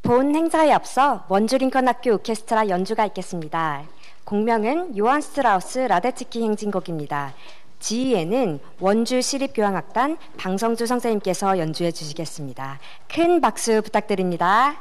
본 행사에 앞서 원주 링컨학교 오케스트라 연주가 있겠습니다. 곡명은 요한 스트라우스 라데츠키 행진곡입니다. 지휘에는 원주 시립교향악단 방성주 선생님께서 연주해 주시겠습니다. 큰 박수 부탁드립니다.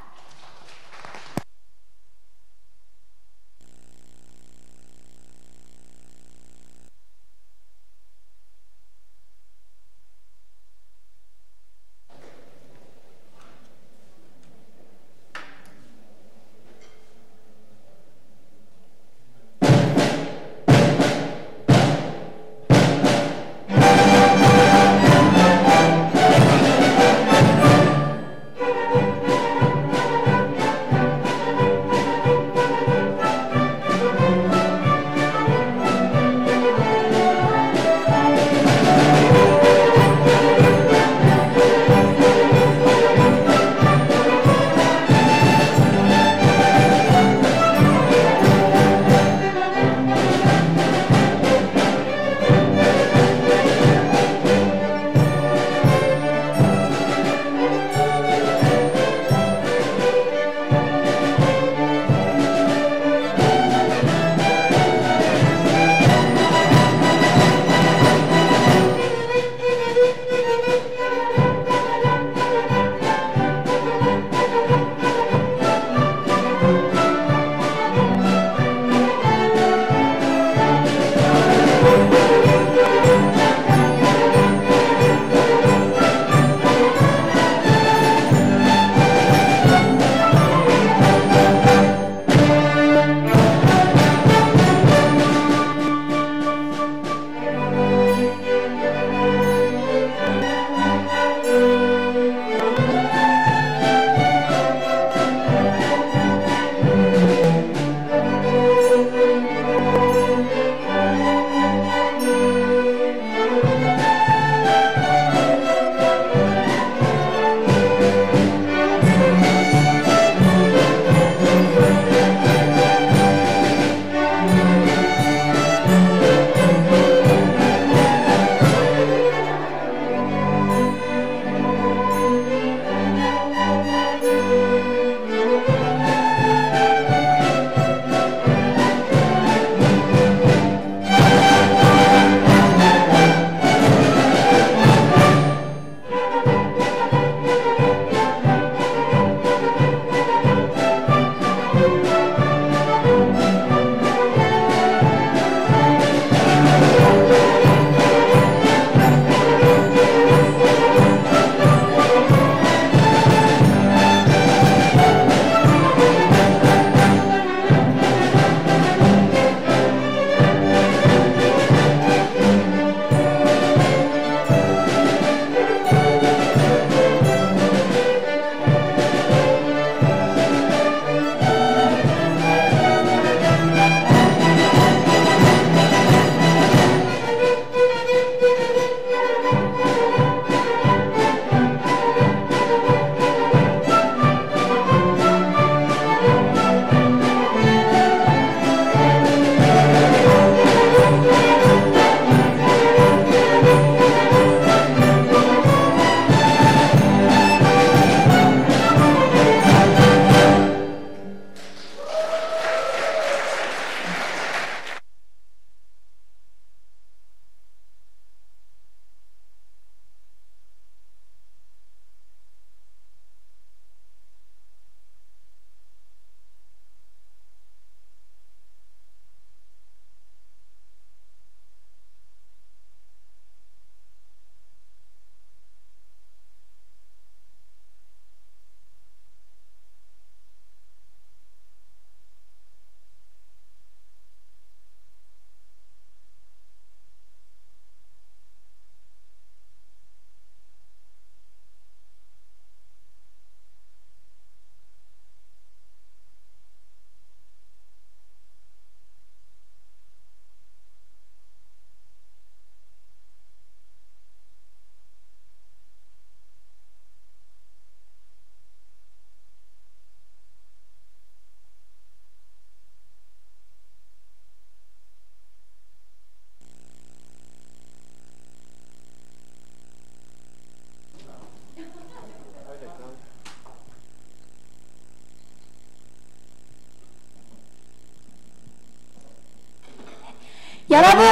여러분,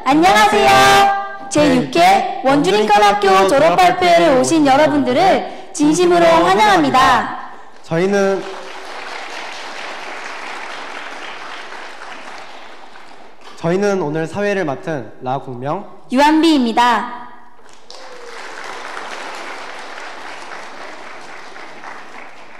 안녕하세요. 제6회 원주林건학교 졸업발표회를 오신 여러분들을 진심으로 환영합니다. 저희는 오늘 사회를 맡은 라공명, 유한비입니다.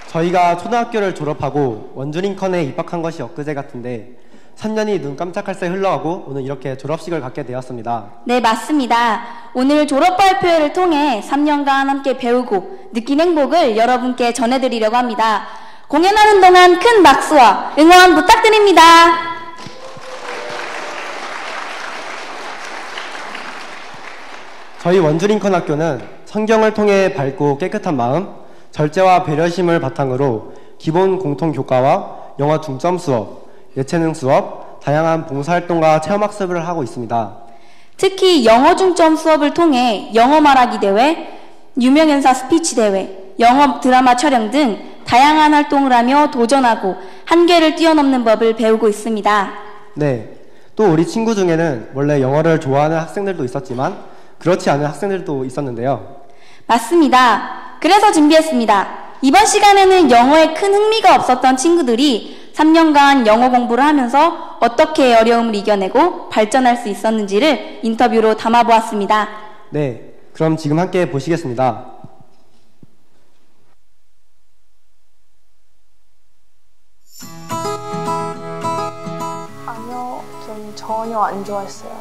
저희가 초등학교를 졸업하고 원주林컨에 입학한 것이 엊그제 같은데 3년이 눈 깜짝할 새 흘러가고 오늘 이렇게 졸업식을 갖게 되었습니다. 네, 맞습니다. 오늘 졸업발표회를 통해 3년간 함께 배우고 느낀 행복을 여러분께 전해드리려고 합니다. 공연하는 동안 큰 박수와 응원 부탁드립니다. 저희 원주林컨 학교는 성경을 통해 밝고 깨끗한 마음, 절제와 배려심을 바탕으로 기본 공통 교과와 영어 중점 수업, 예체능 수업, 다양한 봉사활동과 체험학습을 하고 있습니다. 특히 영어 중점 수업을 통해 영어 말하기 대회, 유명인사 스피치 대회, 영어 드라마 촬영 등 다양한 활동을 하며 도전하고 한계를 뛰어넘는 법을 배우고 있습니다. 네, 또 우리 친구 중에는 원래 영어를 좋아하는 학생들도 있었지만 그렇지 않은 학생들도 있었는데요. 맞습니다. 그래서 준비했습니다. 이번 시간에는 영어에 큰 흥미가 없었던 친구들이 3년간 영어 공부를 하면서 어떻게 어려움을 이겨내고 발전할 수 있었는지를 인터뷰로 담아보았습니다. 네, 그럼 지금 함께 보시겠습니다. 아니요, 전 전혀 안 좋아했어요.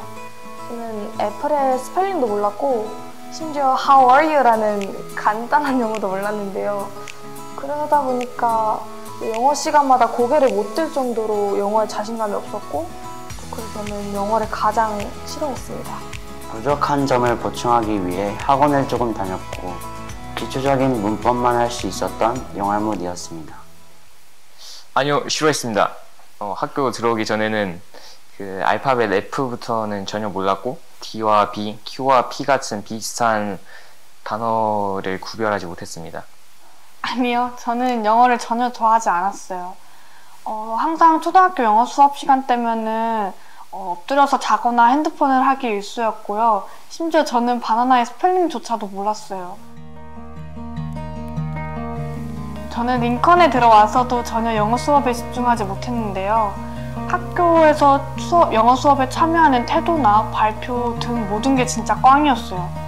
저는 애플의 스펠링도 몰랐고 심지어 How are you? 라는 간단한 영어도 몰랐는데요. 그러다 보니까 영어 시간마다 고개를 못 들 정도로 영어에 자신감이 없었고, 그래서 저는 영어를 가장 싫어했습니다. 부족한 점을 보충하기 위해 학원을 조금 다녔고 기초적인 문법만 할 수 있었던 영알못이었습니다. 아니요, 싫어했습니다. 학교 들어오기 전에는 그 알파벳 F부터는 전혀 몰랐고 D와 B, Q와 P 같은 비슷한 단어를 구별하지 못했습니다. 아니요, 저는 영어를 전혀 좋아하지 않았어요. 항상 초등학교 영어 수업 시간 때면은 엎드려서 자거나 핸드폰을 하기 일쑤였고요. 심지어 저는 바나나의 스펠링조차도 몰랐어요. 저는 링컨에 들어와서도 전혀 영어 수업에 집중하지 못했는데요. 학교에서 영어 수업에 참여하는 태도나 발표 등 모든 게 진짜 꽝이었어요.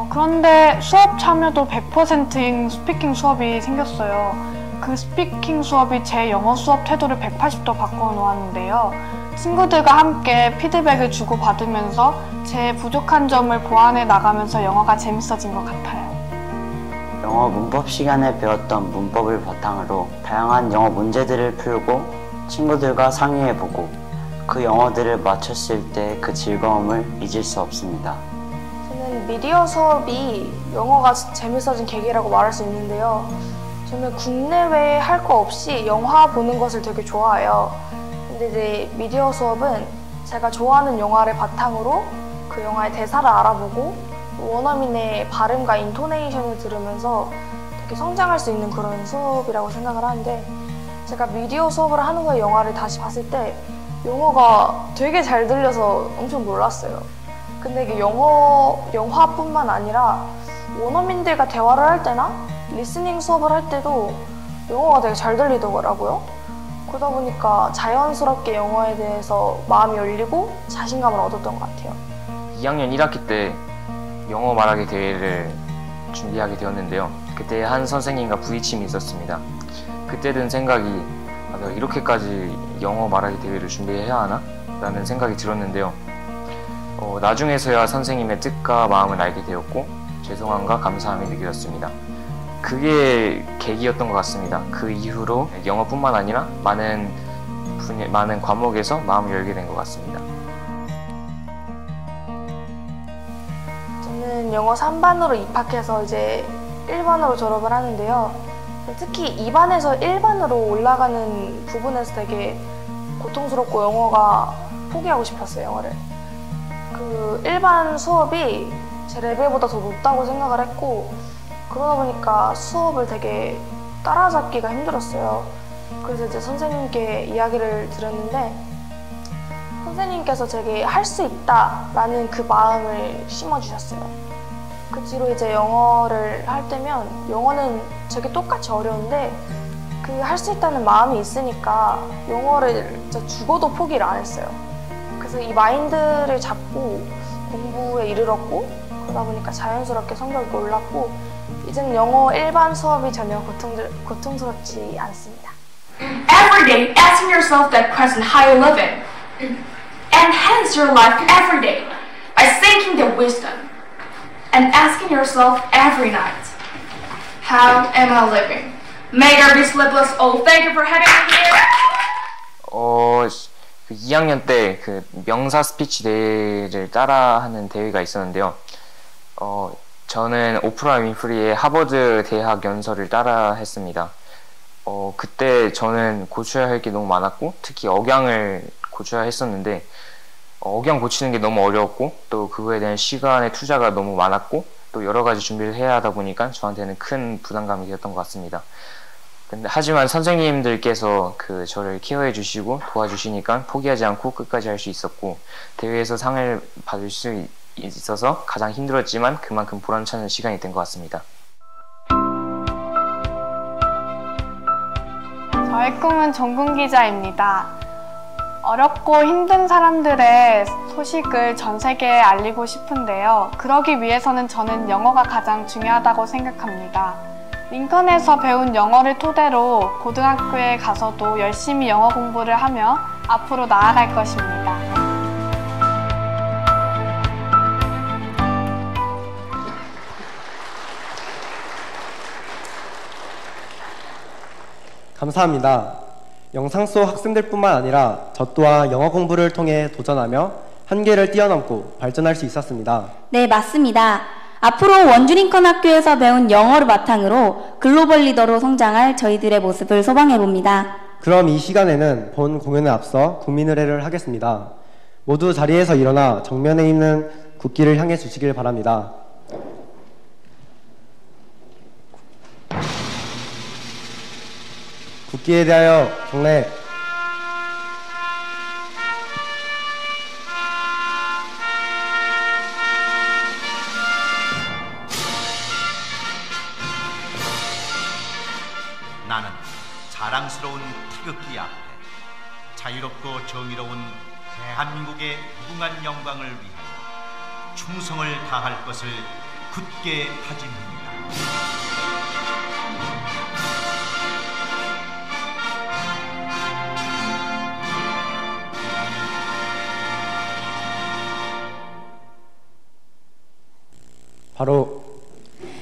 그런데 수업 참여도 100%인 스피킹 수업이 생겼어요. 그 스피킹 수업이 제 영어 수업 태도를 180도 바꿔놓았는데요. 친구들과 함께 피드백을 주고받으면서 제 부족한 점을 보완해 나가면서 영어가 재밌어진 것 같아요. 영어 문법 시간에 배웠던 문법을 바탕으로 다양한 영어 문제들을 풀고 친구들과 상의해보고 그 영어들을 맞췄을 때 그 즐거움을 잊을 수 없습니다. 저는 미디어 수업이 영어가 재밌어진 계기라고 말할 수 있는데요. 저는 국내외에 할 거 없이 영화 보는 것을 되게 좋아해요. 근데 이제 미디어 수업은 제가 좋아하는 영화를 바탕으로 그 영화의 대사를 알아보고 원어민의 발음과 인토네이션을 들으면서 되게 성장할 수 있는 그런 수업이라고 생각을 하는데, 제가 미디어 수업을 하는 후에 영화를 다시 봤을 때 영어가 되게 잘 들려서 엄청 놀랐어요. 근데 이게 영화뿐만 아니라 원어민들과 대화를 할 때나 리스닝 수업을 할 때도 영어가 되게 잘 들리더라고요. 그러다 보니까 자연스럽게 영어에 대해서 마음이 열리고 자신감을 얻었던 것 같아요. 2학년 1학기 때 영어 말하기 대회를 준비하게 되었는데요. 그때 한 선생님과 부딪힘이 있었습니다. 그때 든 생각이 내가 이렇게까지 영어 말하기 대회를 준비해야 하나? 라는 생각이 들었는데요. 나중에서야 선생님의 뜻과 마음을 알게 되었고 죄송함과 감사함이 느껴졌습니다. 그게 계기였던 것 같습니다. 그 이후로 영어뿐만 아니라 많은 과목에서 마음을 열게 된 것 같습니다. 저는 영어 3반으로 입학해서 이제 1반으로 졸업을 하는데요. 특히 2반에서 1반으로 올라가는 부분에서 되게 고통스럽고 영어가 포기하고 싶었어요, 영어를. 그 1반 수업이 제 레벨보다 더 높다고 생각을 했고, 그러다 보니까 수업을 되게 따라잡기가 힘들었어요. 그래서 이제 선생님께 이야기를 드렸는데 선생님께서 제게 할 수 있다라는 그 마음을 심어주셨어요. 그 뒤로 이제 영어를 할 때면 영어는 제게 똑같이 어려운데 그 할 수 있다는 마음이 있으니까 영어를 진짜 죽어도 포기를 안 했어요. 그래서 이 마인드를 잡고 공부에 이르렀고 그러다 보니까 자연스럽게 성적이 올랐고 이제는 영어 일반 수업이 전혀 고통스럽지 않습니다. Every day asking yourself that question how you live it. Enhance your life every day by seeking the wisdom and asking yourself every night, how am I living? May there be sleepless. Oh, thank you for having me here. 2학년 때 그 명사 스피치 대회를 따라하는 대회가 있었는데요. 저는 오프라 윈프리의 하버드 대학 연설을 따라 했습니다. 그때 저는 고쳐야 할 게 너무 많았고 특히 억양을 고쳐야 했었는데 억양 고치는 게 너무 어려웠고 또 그거에 대한 시간의 투자가 너무 많았고 또 여러 가지 준비를 해야 하다 보니까 저한테는 큰 부담감이 되었던 것 같습니다. 하지만 선생님들께서 저를 케어해 주시고 도와주시니까 포기하지 않고 끝까지 할 수 있었고 대회에서 상을 받을 수 있어서 가장 힘들었지만 그만큼 보람차는 시간이 된 것 같습니다. 저의 꿈은 전국 기자입니다. 어렵고 힘든 사람들의 소식을 전 세계에 알리고 싶은데요. 그러기 위해서는 저는 영어가 가장 중요하다고 생각합니다. 링컨에서 배운 영어를 토대로 고등학교에 가서도 열심히 영어 공부를 하며 앞으로 나아갈 것입니다. 감사합니다. 영상 속 학생들뿐만 아니라 저 또한 영어 공부를 통해 도전하며 한계를 뛰어넘고 발전할 수 있었습니다. 네, 맞습니다. 앞으로 원주 링컨 학교에서 배운 영어를 바탕으로 글로벌 리더로 성장할 저희들의 모습을 소망해봅니다. 그럼 이 시간에는 본 공연에 앞서 국민의례를 하겠습니다. 모두 자리에서 일어나 정면에 있는 국기를 향해 주시길 바랍니다. 국기에 대하여 경례. 나는 자랑스러운 태극기 앞에 자유롭고 정의로운 대한민국의 무궁한 영광을 위하여 충성을 다할 것을 굳게 다짐합니다. 바로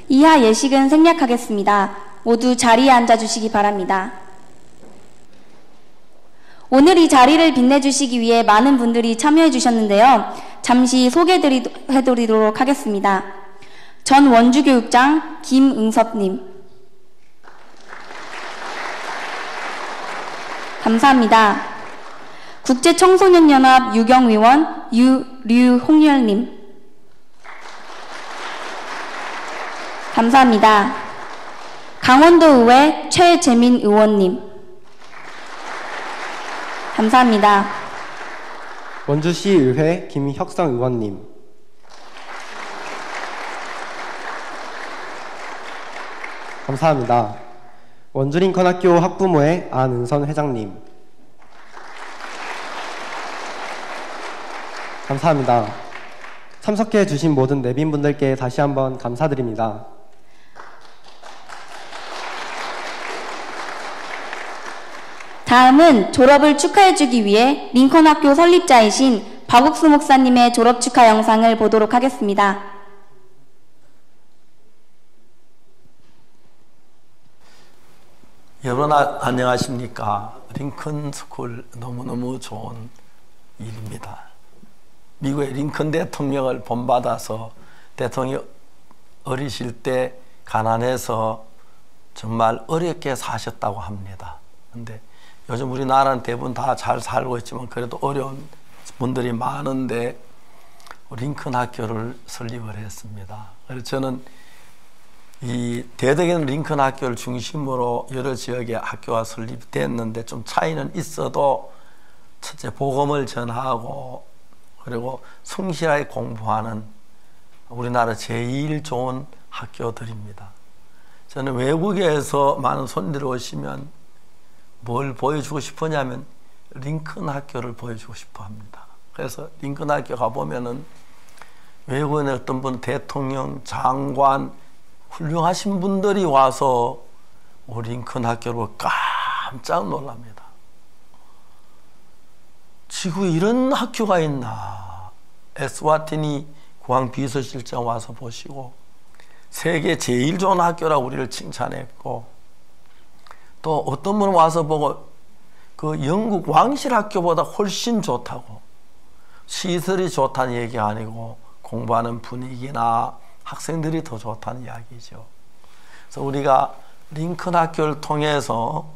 이하 예식은 생략하겠습니다. 모두 자리에 앉아주시기 바랍니다. 오늘 이 자리를 빛내주시기 위해 많은 분들이 참여해 주셨는데요. 잠시 소개해드리도록 하겠습니다. 전 원주교육장 김응섭님, 감사합니다. 국제청소년연합 유경위원 류홍열님, 감사합니다. 강원도의회 최재민 의원님, 감사합니다. 원주시의회 김혁성 의원님, 감사합니다. 원주링컨학교 학부모회 안은선 회장님, 감사합니다. 참석해 주신 모든 내빈분들께 다시 한번 감사드립니다. 다음은 졸업을 축하해주기 위해 링컨학교 설립자이신 박욱수 목사님의 졸업 축하 영상을 보도록 하겠습니다. 여러분 안녕하십니까. 링컨 스쿨 너무너무 좋은 일입니다. 미국의 링컨 대통령을 본받아서 대통령이 어리실 때 가난해서 정말 어렵게 사셨다고 합니다. 근데 요즘 우리나라는 대부분 다 잘 살고 있지만 그래도 어려운 분들이 많은데 링컨 학교를 설립을 했습니다. 그래서 저는 이 대덕에는 링컨 학교를 중심으로 여러 지역의 학교가 설립됐는데 좀 차이는 있어도 첫째 복음을 전하고 그리고 성실하게 공부하는 우리나라 제일 좋은 학교들입니다. 저는 외국에서 많은 손님들이 오시면 뭘 보여주고 싶으냐면 링컨 학교를 보여주고 싶어 합니다. 그래서 링컨 학교 가보면은 외국에 어떤 분 대통령, 장관, 훌륭하신 분들이 와서 링컨 학교를 깜짝 놀랍니다. 지구에 이런 학교가 있나. 에스와티니 국왕 비서실장 와서 보시고 세계 제일 좋은 학교라고 우리를 칭찬했고, 또 어떤 분은 와서 보고 그 영국 왕실 학교보다 훨씬 좋다고, 시설이 좋다는 얘기가 아니고 공부하는 분위기나 학생들이 더 좋다는 이야기죠. 그래서 우리가 링컨 학교를 통해서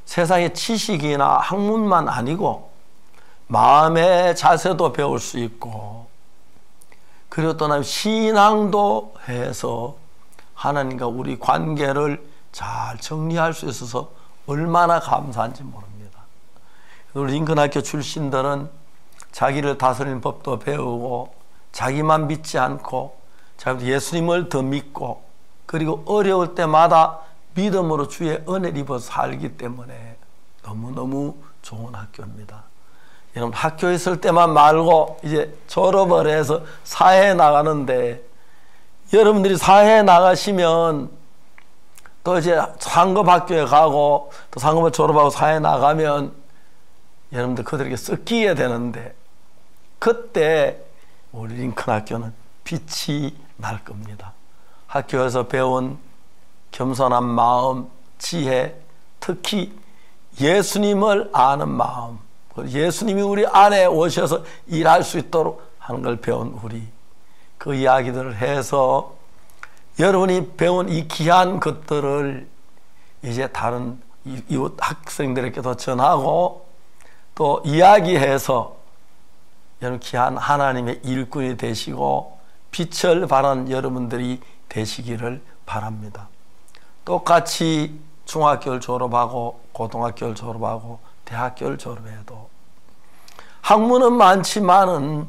세상의 지식이나 학문만 아니고 마음의 자세도 배울 수 있고, 그리고 또 신앙도 해서 하나님과 우리 관계를 잘 정리할 수 있어서 얼마나 감사한지 모릅니다. 우리 링컨 학교 출신들은 자기를 다스리는 법도 배우고 자기만 믿지 않고 자기도 예수님을 더 믿고, 그리고 어려울 때마다 믿음으로 주의 은혜를 입어서 살기 때문에 너무너무 좋은 학교입니다. 여러분, 학교에 있을 때만 말고 이제 졸업을 해서 사회에 나가는데, 여러분들이 사회에 나가시면 또 이제 상급학교에 가고 또 상급을 졸업하고 사회에 나가면 여러분들 그들에게 섞이게 되는데, 그때 우리 링컨 학교는 빛이 날 겁니다. 학교에서 배운 겸손한 마음, 지혜, 특히 예수님을 아는 마음, 예수님이 우리 안에 오셔서 일할 수 있도록 하는 걸 배운 우리, 그 이야기들을 해서 여러분이 배운 이 귀한 것들을 이제 다른 이웃 학생들에게도 전하고 또 이야기해서 여러분 귀한 하나님의 일꾼이 되시고 빛을 발하는 여러분들이 되시기를 바랍니다. 똑같이 중학교를 졸업하고 고등학교를 졸업하고 대학교를 졸업해도 학문은 많지만은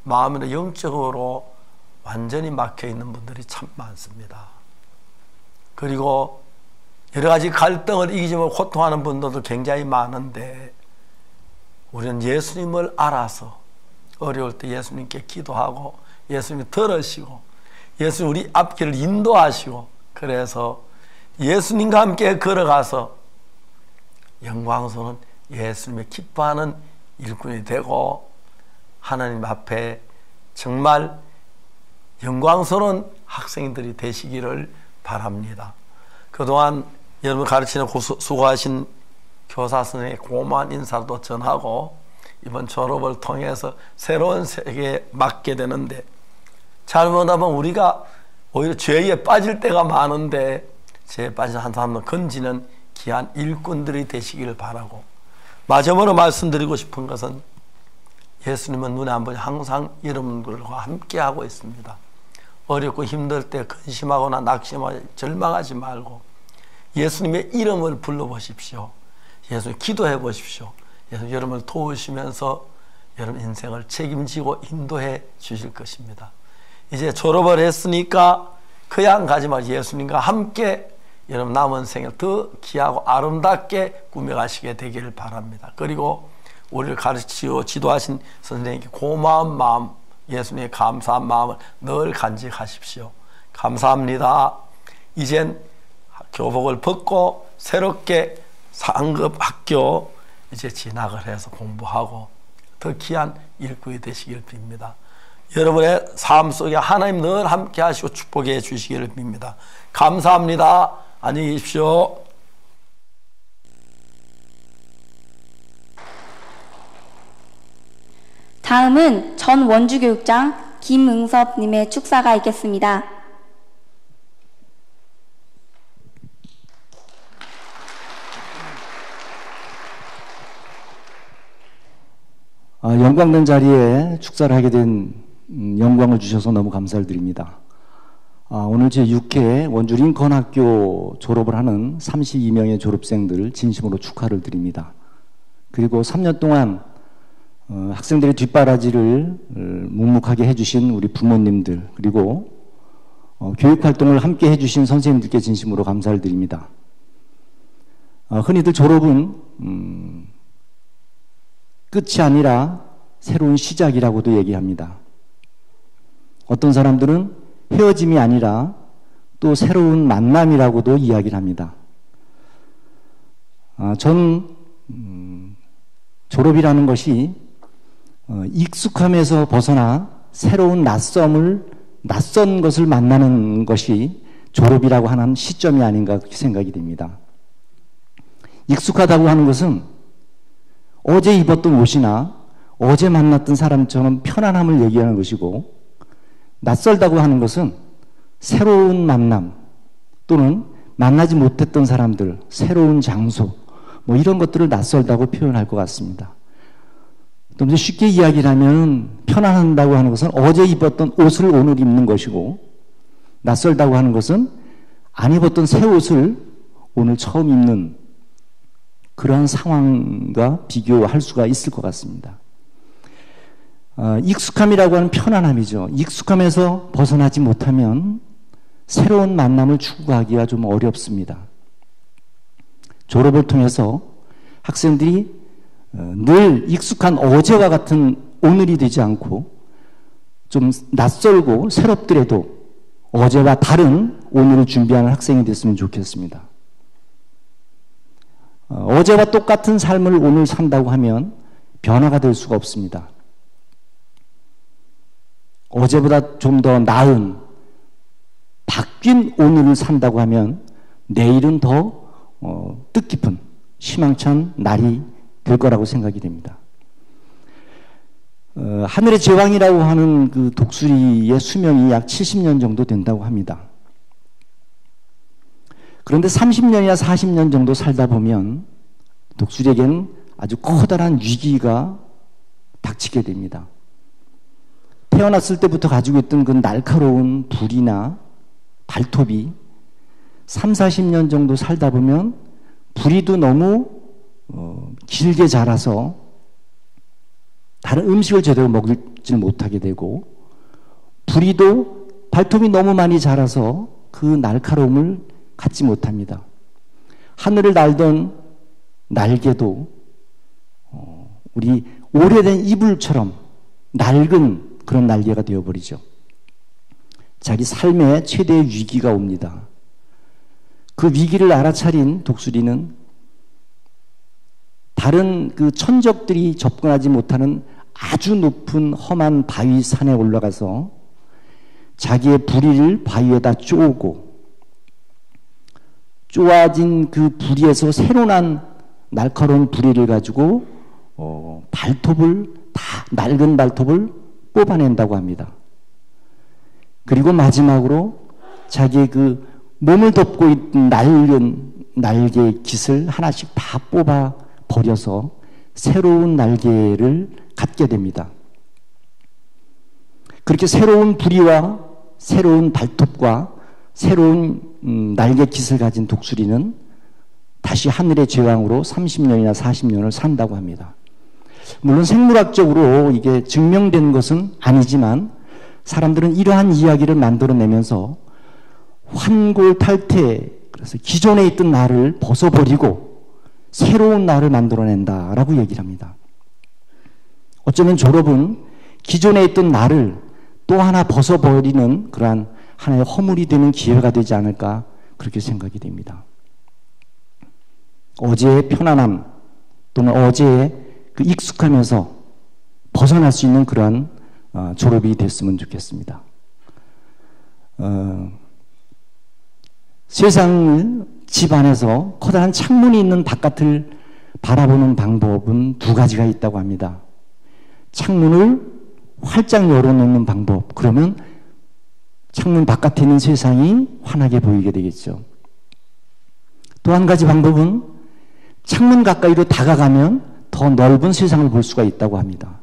마음이나 영적으로 완전히 막혀 있는 분들이 참 많습니다. 그리고 여러 가지 갈등을 이기지 못하고 고통하는 분들도 굉장히 많은데, 우리는 예수님을 알아서 어려울 때 예수님께 기도하고 예수님 들으시고 예수님 우리 앞길을 인도하시고, 그래서 예수님과 함께 걸어가서 영광스러운 예수님의 기뻐하는 일꾼이 되고 하나님 앞에 정말 영광스러운 학생들이 되시기를 바랍니다. 그동안 여러분 가르치는 수고하신 교사 선생님의 고마운 인사도 전하고 이번 졸업을 통해서 새로운 세계에 맞게 되는데, 잘못하면 우리가 오히려 죄에 빠질 때가 많은데 죄에 빠진 한 사람을 건지는 귀한 일꾼들이 되시기를 바라고, 마지막으로 말씀드리고 싶은 것은 예수님은 눈에 안 보니 항상 여러분들과 함께하고 있습니다. 어렵고 힘들 때 근심하거나 낙심하거나 절망하지 말고 예수님의 이름을 불러보십시오. 예수님 기도해 보십시오. 예수님 여러분을 도우시면서 여러분 인생을 책임지고 인도해 주실 것입니다. 이제 졸업을 했으니까 그냥 가지 말고 예수님과 함께 여러분 남은 생을 더 귀하고 아름답게 꾸며가시게 되기를 바랍니다. 그리고 우리를 가르치고 지도하신 선생님께 고마운 마음, 예수님의 감사한 마음을 늘 간직하십시오. 감사합니다. 이젠 교복을 벗고 새롭게 상급 학교 이제 진학을 해서 공부하고 더 귀한 일꾼이 되시기를 빕니다. 여러분의 삶 속에 하나님 늘 함께 하시고 축복해 주시기를 빕니다. 감사합니다. 안녕히 계십시오. 다음은 전 원주교육장 김응섭님의 축사가 있겠습니다. 영광된 자리에 축사를 하게 된 영광을 주셔서 너무 감사를 드립니다. 오늘 제6회 원주 링컨 학교 졸업을 하는 32명의 졸업생들 진심으로 축하를 드립니다. 그리고 3년 동안 학생들의 뒷바라지를 묵묵하게 해주신 우리 부모님들, 그리고 교육활동을 함께 해주신 선생님들께 진심으로 감사를 드립니다. 흔히들 졸업은 끝이 아니라 새로운 시작이라고도 얘기합니다. 어떤 사람들은 헤어짐이 아니라 또 새로운 만남이라고도 이야기를 합니다. 전 졸업이라는 것이 익숙함에서 벗어나 새로운 낯선 것을 만나는 것이 졸업이라고 하는 시점이 아닌가 그렇게 생각이 됩니다. 익숙하다고 하는 것은 어제 입었던 옷이나 어제 만났던 사람처럼 편안함을 얘기하는 것이고, 낯설다고 하는 것은 새로운 만남 또는 만나지 못했던 사람들, 새로운 장소, 뭐 이런 것들을 낯설다고 표현할 것 같습니다. 좀 쉽게 이야기를 하면 편안하다고 하는 것은 어제 입었던 옷을 오늘 입는 것이고, 낯설다고 하는 것은 안 입었던 새 옷을 오늘 처음 입는 그러한 상황과 비교할 수가 있을 것 같습니다. 익숙함이라고 하는 편안함이죠. 익숙함에서 벗어나지 못하면 새로운 만남을 추구하기가 좀 어렵습니다. 졸업을 통해서 학생들이 늘 익숙한 어제와 같은 오늘이 되지 않고 좀 낯설고 새롭더라도 어제와 다른 오늘을 준비하는 학생이 됐으면 좋겠습니다. 어제와 똑같은 삶을 오늘 산다고 하면 변화가 될 수가 없습니다. 어제보다 좀 더 나은 바뀐 오늘을 산다고 하면 내일은 더 뜻깊은 희망찬 날이 될 거라고 생각이 됩니다. 하늘의 제왕이라고 하는 그 독수리의 수명이 약 70년 정도 된다고 합니다. 그런데 30년이나 40년 정도 살다 보면 독수리에게는 아주 커다란 위기가 닥치게 됩니다. 태어났을 때부터 가지고 있던 그 날카로운 불이나 발톱이 3, 40년 정도 살다 보면 부리도 너무 길게 자라서 다른 음식을 제대로 먹지 못하게 되고, 부리도 발톱이 너무 많이 자라서 그 날카로움을 갖지 못합니다. 하늘을 날던 날개도 우리 오래된 이불처럼 낡은 그런 날개가 되어버리죠. 자기 삶의 최대의 위기가 옵니다. 그 위기를 알아차린 독수리는 다른 그 천적들이 접근하지 못하는 아주 높은 험한 바위 산에 올라가서 자기의 부리를 바위에다 쪼고, 쪼아진 그 부리에서 새로 난 날카로운 부리를 가지고 발톱을 다 낡은 발톱을 뽑아낸다고 합니다. 그리고 마지막으로 자기의 그 몸을 덮고 있던 낡은 날개 깃을 하나씩 다 뽑아 버려서 새로운 날개를 갖게 됩니다. 그렇게 새로운 부리와 새로운 발톱과 새로운 날개 깃을 가진 독수리는 다시 하늘의 제왕으로 30년이나 40년을 산다고 합니다. 물론 생물학적으로 이게 증명된 것은 아니지만 사람들은 이러한 이야기를 만들어내면서 환골탈태, 그래서 기존에 있던 나를 벗어버리고 새로운 나를 만들어낸다라고 얘기를 합니다. 어쩌면 졸업은 기존에 있던 나를 또 하나 벗어버리는 그러한 하나의 허물이 되는 기회가 되지 않을까 그렇게 생각이 됩니다. 어제의 편안함 또는 어제의 그 익숙하면서 벗어날 수 있는 그러한 졸업이 됐으면 좋겠습니다. 세상을 집 안에서 커다란 창문이 있는 바깥을 바라보는 방법은 두 가지가 있다고 합니다. 창문을 활짝 열어놓는 방법, 그러면 창문 바깥에 있는 세상이 환하게 보이게 되겠죠. 또 한 가지 방법은 창문 가까이로 다가가면 더 넓은 세상을 볼 수가 있다고 합니다.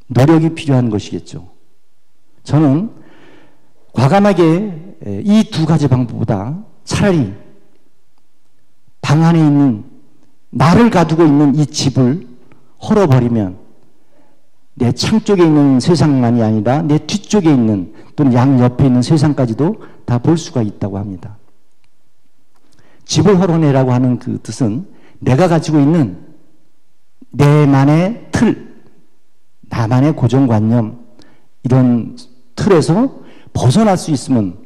노력이 필요한 것이겠죠. 저는 과감하게 이 두 가지 방법보다 차라리 방 안에 있는 나를 가두고 있는 이 집을 헐어버리면 내 창 쪽에 있는 세상만이 아니라 내 뒤쪽에 있는 또는 양옆에 있는 세상까지도 다 볼 수가 있다고 합니다. 집을 헐어내라고 하는 그 뜻은 내가 가지고 있는 내만의 틀, 나만의 고정관념, 이런 틀에서 벗어날 수 있으면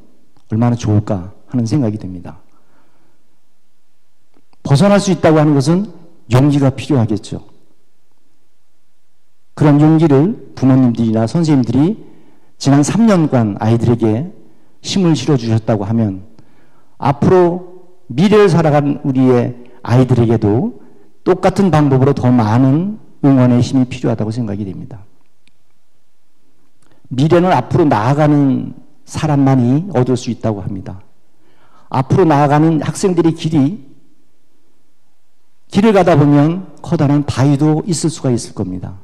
얼마나 좋을까 하는 생각이 듭니다. 벗어날 수 있다고 하는 것은 용기가 필요하겠죠. 그런 용기를 부모님들이나 선생님들이 지난 3년간 아이들에게 힘을 실어주셨다고 하면 앞으로 미래를 살아가는 우리의 아이들에게도 똑같은 방법으로 더 많은 응원의 힘이 필요하다고 생각이 됩니다. 미래는 앞으로 나아가는 사람만이 얻을 수 있다고 합니다. 앞으로 나아가는 학생들의 길을 가다 보면 커다란 바위도 있을 수가 있을 겁니다.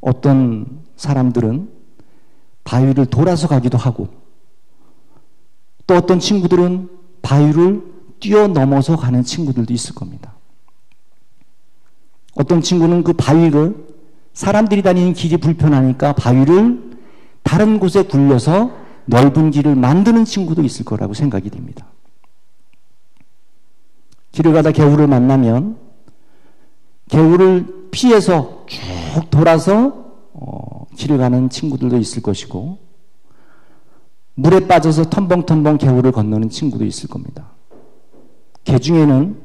어떤 사람들은 바위를 돌아서 가기도 하고 또 어떤 친구들은 바위를 뛰어넘어서 가는 친구들도 있을 겁니다. 어떤 친구는 그 바위를 사람들이 다니는 길이 불편하니까 바위를 다른 곳에 굴려서 넓은 길을 만드는 친구도 있을 거라고 생각이 됩니다. 길을 가다 개울을 만나면 개울을 피해서 쭉 돌아서 길을 가는 친구들도 있을 것이고 물에 빠져서 텀벙텀벙 개울을 건너는 친구도 있을 겁니다. 개 중에는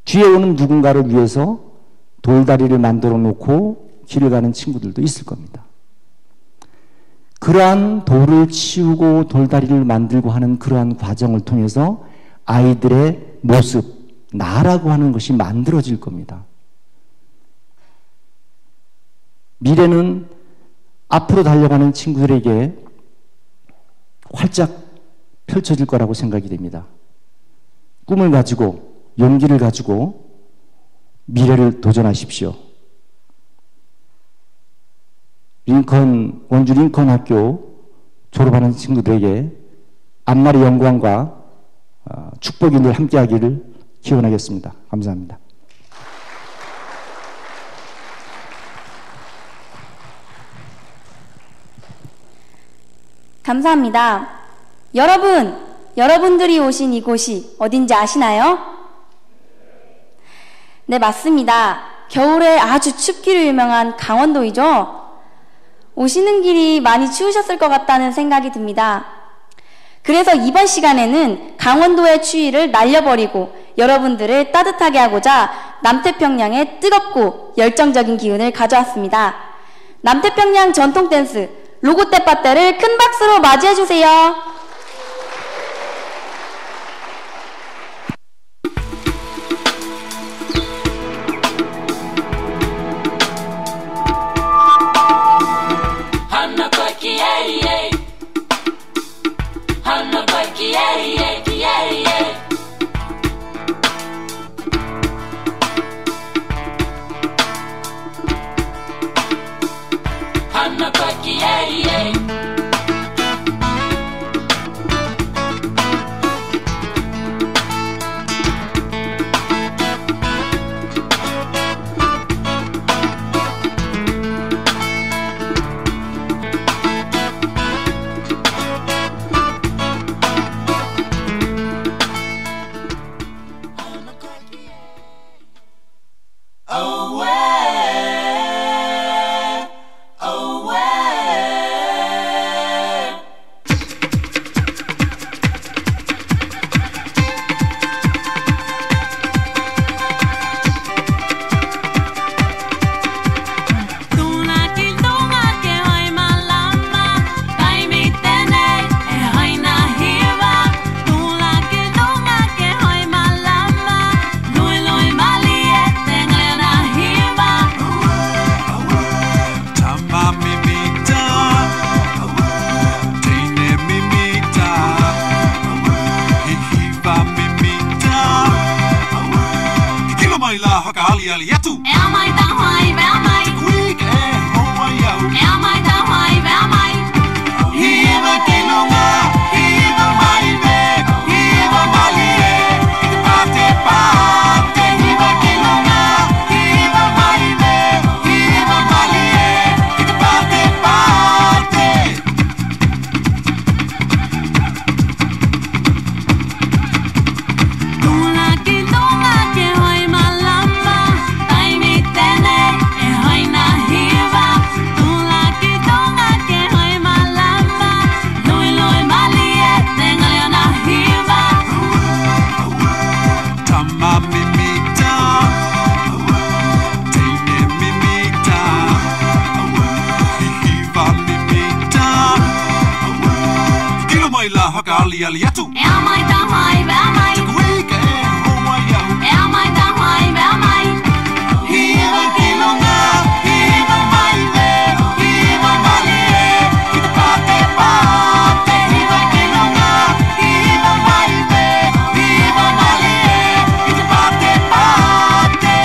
뒤에 오는 누군가를 위해서 돌다리를 만들어 놓고 길을 가는 친구들도 있을 겁니다. 그러한 돌을 치우고 돌다리를 만들고 하는 그러한 과정을 통해서 아이들의 모습, 나라고 하는 것이 만들어질 겁니다. 미래는 앞으로 달려가는 친구들에게 활짝 펼쳐질 거라고 생각이 됩니다. 꿈을 가지고 용기를 가지고 미래를 도전하십시오. 원주 링컨 학교 졸업하는 친구들에게 앞날의 영광과 축복이 늘 함께하기를 기원하겠습니다. 감사합니다. 감사합니다. 여러분들이 오신 이곳이 어딘지 아시나요? 네, 맞습니다. 겨울에 아주 춥기로 유명한 강원도이죠. 오시는 길이 많이 추우셨을 것 같다는 생각이 듭니다. 그래서 이번 시간에는 강원도의 추위를 날려버리고 여러분들을 따뜻하게 하고자 남태평양의 뜨겁고 열정적인 기운을 가져왔습니다. 남태평양 전통 댄스 로고떼빠떼를 큰 박수로 맞이해주세요. ali atu. E a mãe da mãe, ve a mãe. Chikuika homo ali au. E a mãe da mãe, ve a mãe. Hiva kilonga, hiva mai ve, hiva mali e, kita pate pate. Hiva kilonga, hiva mai ve, hiva mali e, kita pate pate.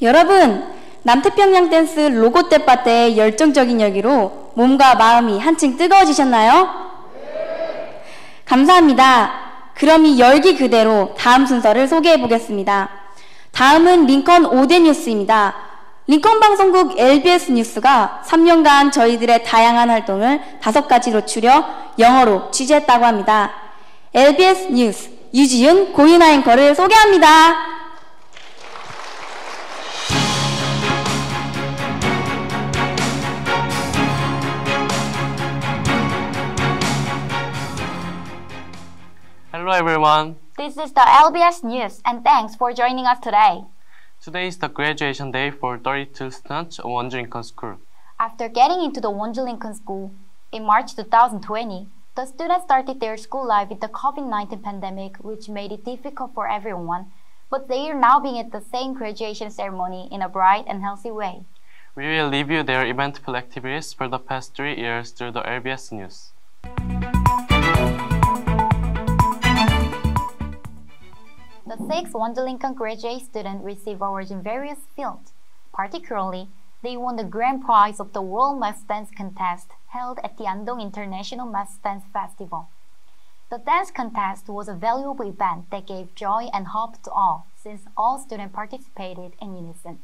여러분, 남태평양 댄스 로고 떼빠 때의 열정적인 열기로 몸과 마음이 한층 뜨거워지셨나요? 감사합니다. 그럼 이 열기 그대로 다음 순서를 소개해 보겠습니다. 다음은 링컨 5대 뉴스입니다. 링컨 방송국 LBS 뉴스가 3년간 저희들의 다양한 활동을 5가지로 추려 영어로 취재했다고 합니다. LBS 뉴스 유지윤 고인아 앵커를 소개합니다. Hello everyone. This is the LBS News and thanks for joining us today. Today is the graduation day for 32 students of Wonju Lincoln School. After getting into the Wonju Lincoln School in March 2020, the students started their school life with the COVID-19 pandemic, which made it difficult for everyone, but they are now being at the same graduation ceremony in a bright and healthy way. We will review their eventful activities for the past 3 years through the LBS News. The 6 Wonju Lincoln graduate students received awards in various fields. Particularly, they won the grand prize of the World Mass Dance Contest held at the Andong International Mass Dance Festival. The dance contest was a valuable event that gave joy and hope to all, since all students participated in unison.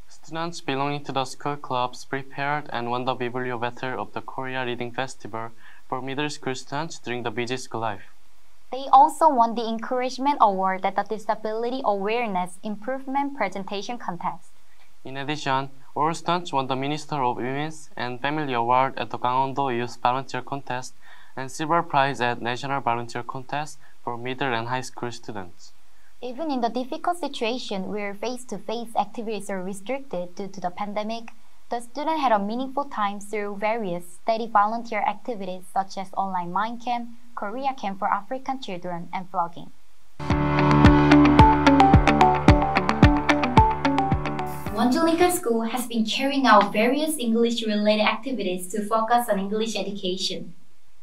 Students belonging to the school clubs prepared and won the Biblio Battle of the Korea Reading Festival for middle school students during the busy school life. They also won the Encouragement Award at the Disability Awareness Improvement Presentation Contest. In addition, all students won the Minister of Women's and Family Award at the Gangwon-do Youth Volunteer Contest and Silver Prize at National Volunteer Contest for middle and high school students. Even in the difficult situation where face-to-face activities are restricted due to the pandemic, the students had a meaningful time through various steady volunteer activities such as online mind camp, Korea Camp for African Children, and vlogging. Wonju Lincoln School has been carrying out various English-related activities to focus on English education.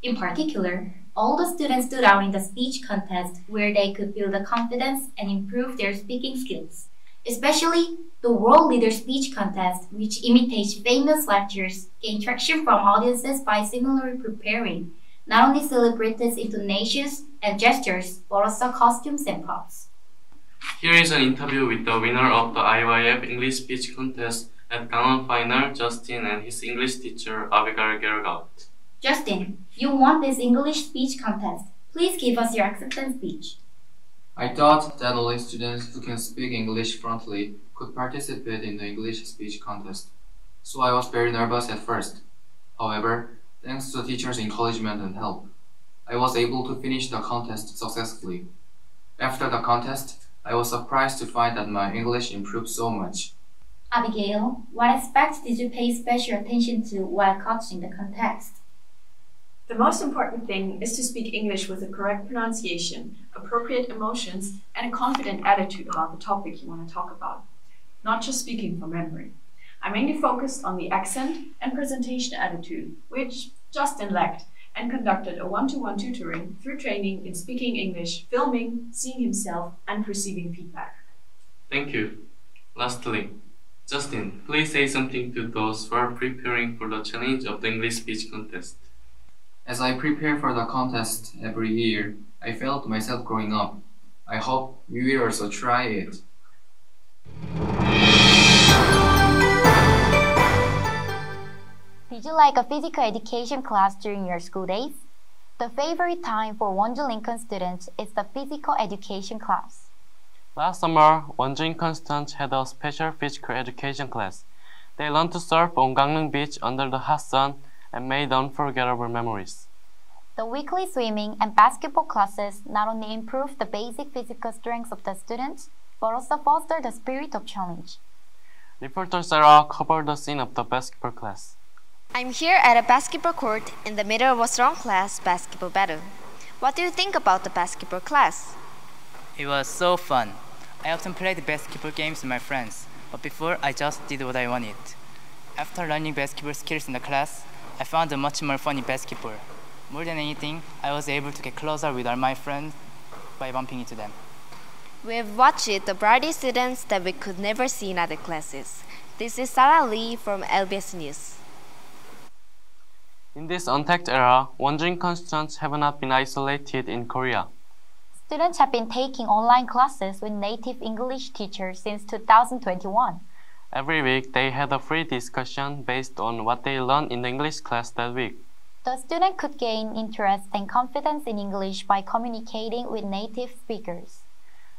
In particular, all the students stood out in the speech contest where they could build the confidence and improve their speaking skills. Especially the World Leader Speech Contest, which imitates famous lectures, gained traction from audiences by similarly preparing not only celebrities' intonations and gestures, but also costumes and props. Here is an interview with the winner of the IYF English Speech Contest at Gangwon Final, Justin, and his English teacher, Abigail Gergaut. Justin, you won this English speech contest. Please give us your acceptance speech. I thought that only students who can speak English fluently could participate in the English speech contest, so I was very nervous at first. However, thanks to the teachers' encouragement and help, I was able to finish the contest successfully. After the contest, I was surprised to find that my English improved so much. Abigail, what aspects did you pay special attention to while coaching the contest? The most important thing is to speak English with the correct pronunciation, appropriate emotions, and a confident attitude about the topic you want to talk about, not just speaking from memory. I mainly focused on the accent and presentation attitude, which Justin lacked, and conducted a one-to-one tutoring through training in speaking English, filming, seeing himself, and receiving feedback. Thank you. Lastly, Justin, please say something to those who are preparing for the challenge of the English speech contest. As I prepare for the contest every year, I felt myself growing up. I hope you will also try it. Did you like a physical education class during your school days? The favorite time for Wonju Lincoln students is the physical education class. Last summer, Wonju Lincoln students had a special physical education class. They learned to surf on Gangneung Beach under the hot sun and made unforgettable memories. The weekly swimming and basketball classes not only improved the basic physical strength of the students, but also fostered the spirit of challenge. Reporter Sarah covered the scene of the basketball class. I'm here at a basketball court in the middle of a strong class basketball battle. What do you think about the basketball class? It was so fun. I often played basketball games with my friends, but before I just did what I wanted. After learning basketball skills in the class, I found it much more fun in basketball. More than anything, I was able to get closer with all my friends by bumping into them. We've watched the Brady students that we could never see in other classes. This is Sarah Lee from LBS News. In this untact era, Wonju Lincoln students have not been isolated in Korea. Students have been taking online classes with native English teachers since 2021. Every week, they had a free discussion based on what they learned in the English class that week. The student could gain interest and confidence in English by communicating with native speakers.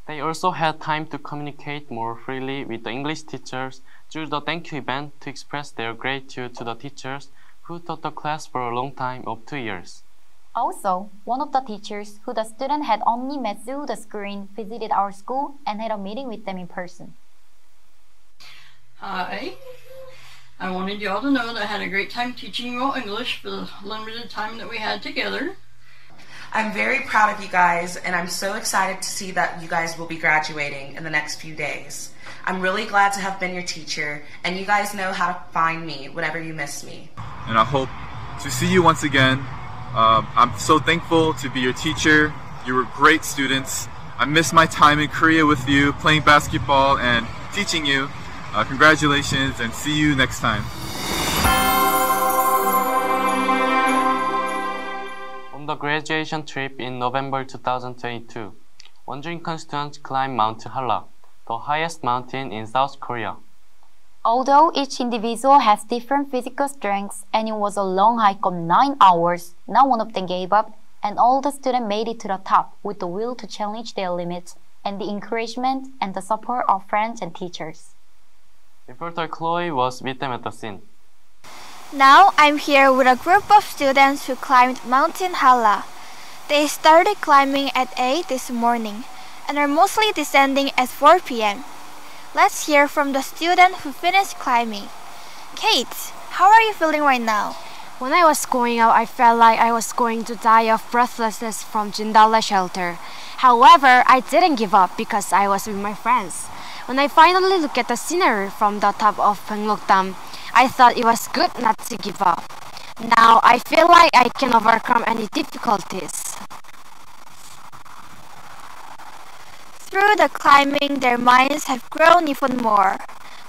They also had time to communicate more freely with the English teachers through the thank you event to express their gratitude to the teachers who taught the class for a long time of 2 years. Also, one of the teachers who the student had only met through the screen visited our school and had a meeting with them in person. Hi. I wanted you all to know that I had a great time teaching you all English for the limited time that we had together. I'm very proud of you guys, and I'm so excited to see that you guys will be graduating in the next few days. I'm really glad to have been your teacher, and you guys know how to find me whenever you miss me. And I hope to see you once again. I'm so thankful to be your teacher. You were great students. I miss my time in Korea with you, playing basketball and teaching you. Congratulations, and see you next time. On the graduation trip in November 2022, Wonju Lincoln students climbed Mount Halla, the highest mountain in South Korea. Although each individual has different physical strengths and it was a long hike of 9 hours, not one of them gave up, and all the students made it to the top with the will to challenge their limits and the encouragement and the support of friends and teachers. Reporter Chloe was with them at the scene. Now I'm here with a group of students who climbed Mountain Halla. They started climbing at 8 this morning and are mostly descending at 4 p.m. Let's hear from the student who finished climbing. Kate, how are you feeling right now? When I was going out, I felt like I was going to die of breathlessness from Jindala shelter. However, I didn't give up because I was with my friends. When I finally looked at the scenery from the top of Pyeongnok, I thought it was good not to give up. Now I feel like I can overcome any difficulties. Through the climbing, their minds have grown even more.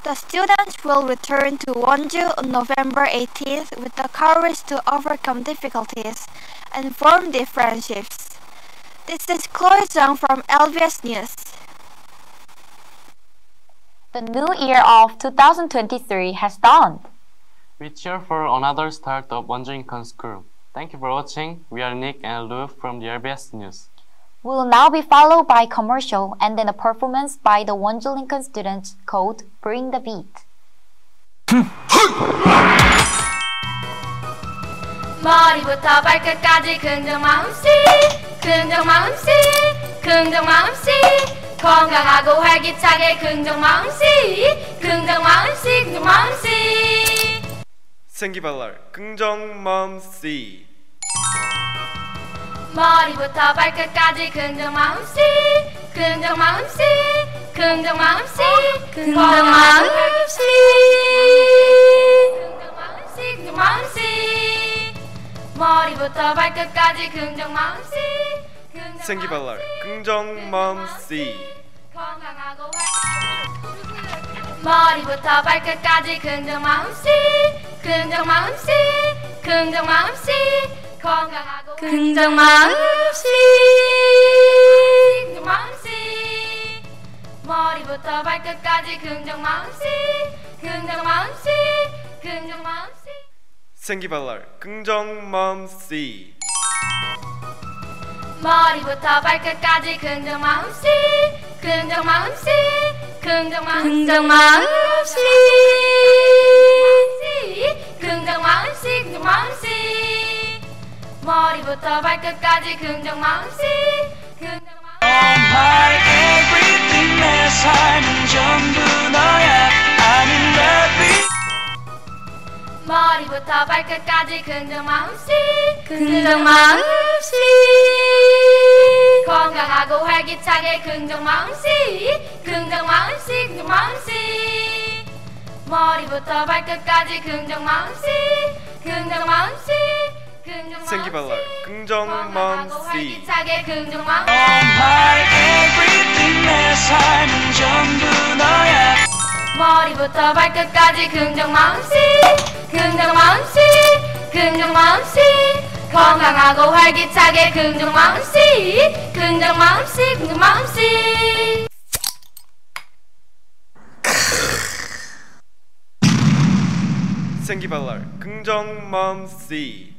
The students will return to Wonju on November 18th with the courage to overcome difficulties and form deep friendships. This is Chloe Jung from LBS News. The new year of 2023 has dawned. We cheer for another start of Wonju Lincoln School. Thank you for watching. We are Nick and Lou from the LBS News. We will now be followed by a commercial and then a performance by the Wonju Lincoln students called Bring the Beat. 머리부터 발끝까지 긍정 마음씨 긍정 마음씨 긍정 마음씨 건강하고 활기차게 긍정 마음씨 긍정 마음씨 긍정 마음씨 생기발랄 긍정 마음씨 머리부터 발끝까지 긍정 마음씨 긍정 마음씨 긍정 마음씨 긍정 마음씨 긍정 마음씨 머리부터 발끝까지 긍정 마음씨 생기발랄 긍정 마음씨 건강하고 머리부터 발끝까지 긍정 마음씨 긍정 마음씨 긍정 마음씨 건강하고 긍정 마음씨 긍정 마음씨 머리부터 발끝까지 긍정 마음씨 긍정 마음씨 긍정 마음씨 생기발랄 긍정 마음씨 머리부터 발끝까지 긍정 마음씨 긍정 마음씨 긍정 마음씨 긍정 마음씨 긍정 마음씨 긍정 마음씨 머리부터 발끝까지 긍정 마음씨 긍정 My everything 내 삶은 전부 너야 I'm in love with 머리부터 발끝까지 긍정 마음씨 긍정 마음씨 건강하고 활기차게 긍정 마음씨 긍정 마음씨 긍정 마음씨 머리부터 발끝까지 긍정 마음씨 긍정 마음씨 긍정 생기발랄 긍정 마음씨 활기차게 긍정 마음씨 My everything 내 삶은 전부 너야 머리부터 발끝까지 긍정 마음씨 긍정 마음씨 긍정 마음씨 건강하고 활기차게 긍정 마음씨 긍정 마음씨 긍정 마음씨 생기발랄 긍정 마음씨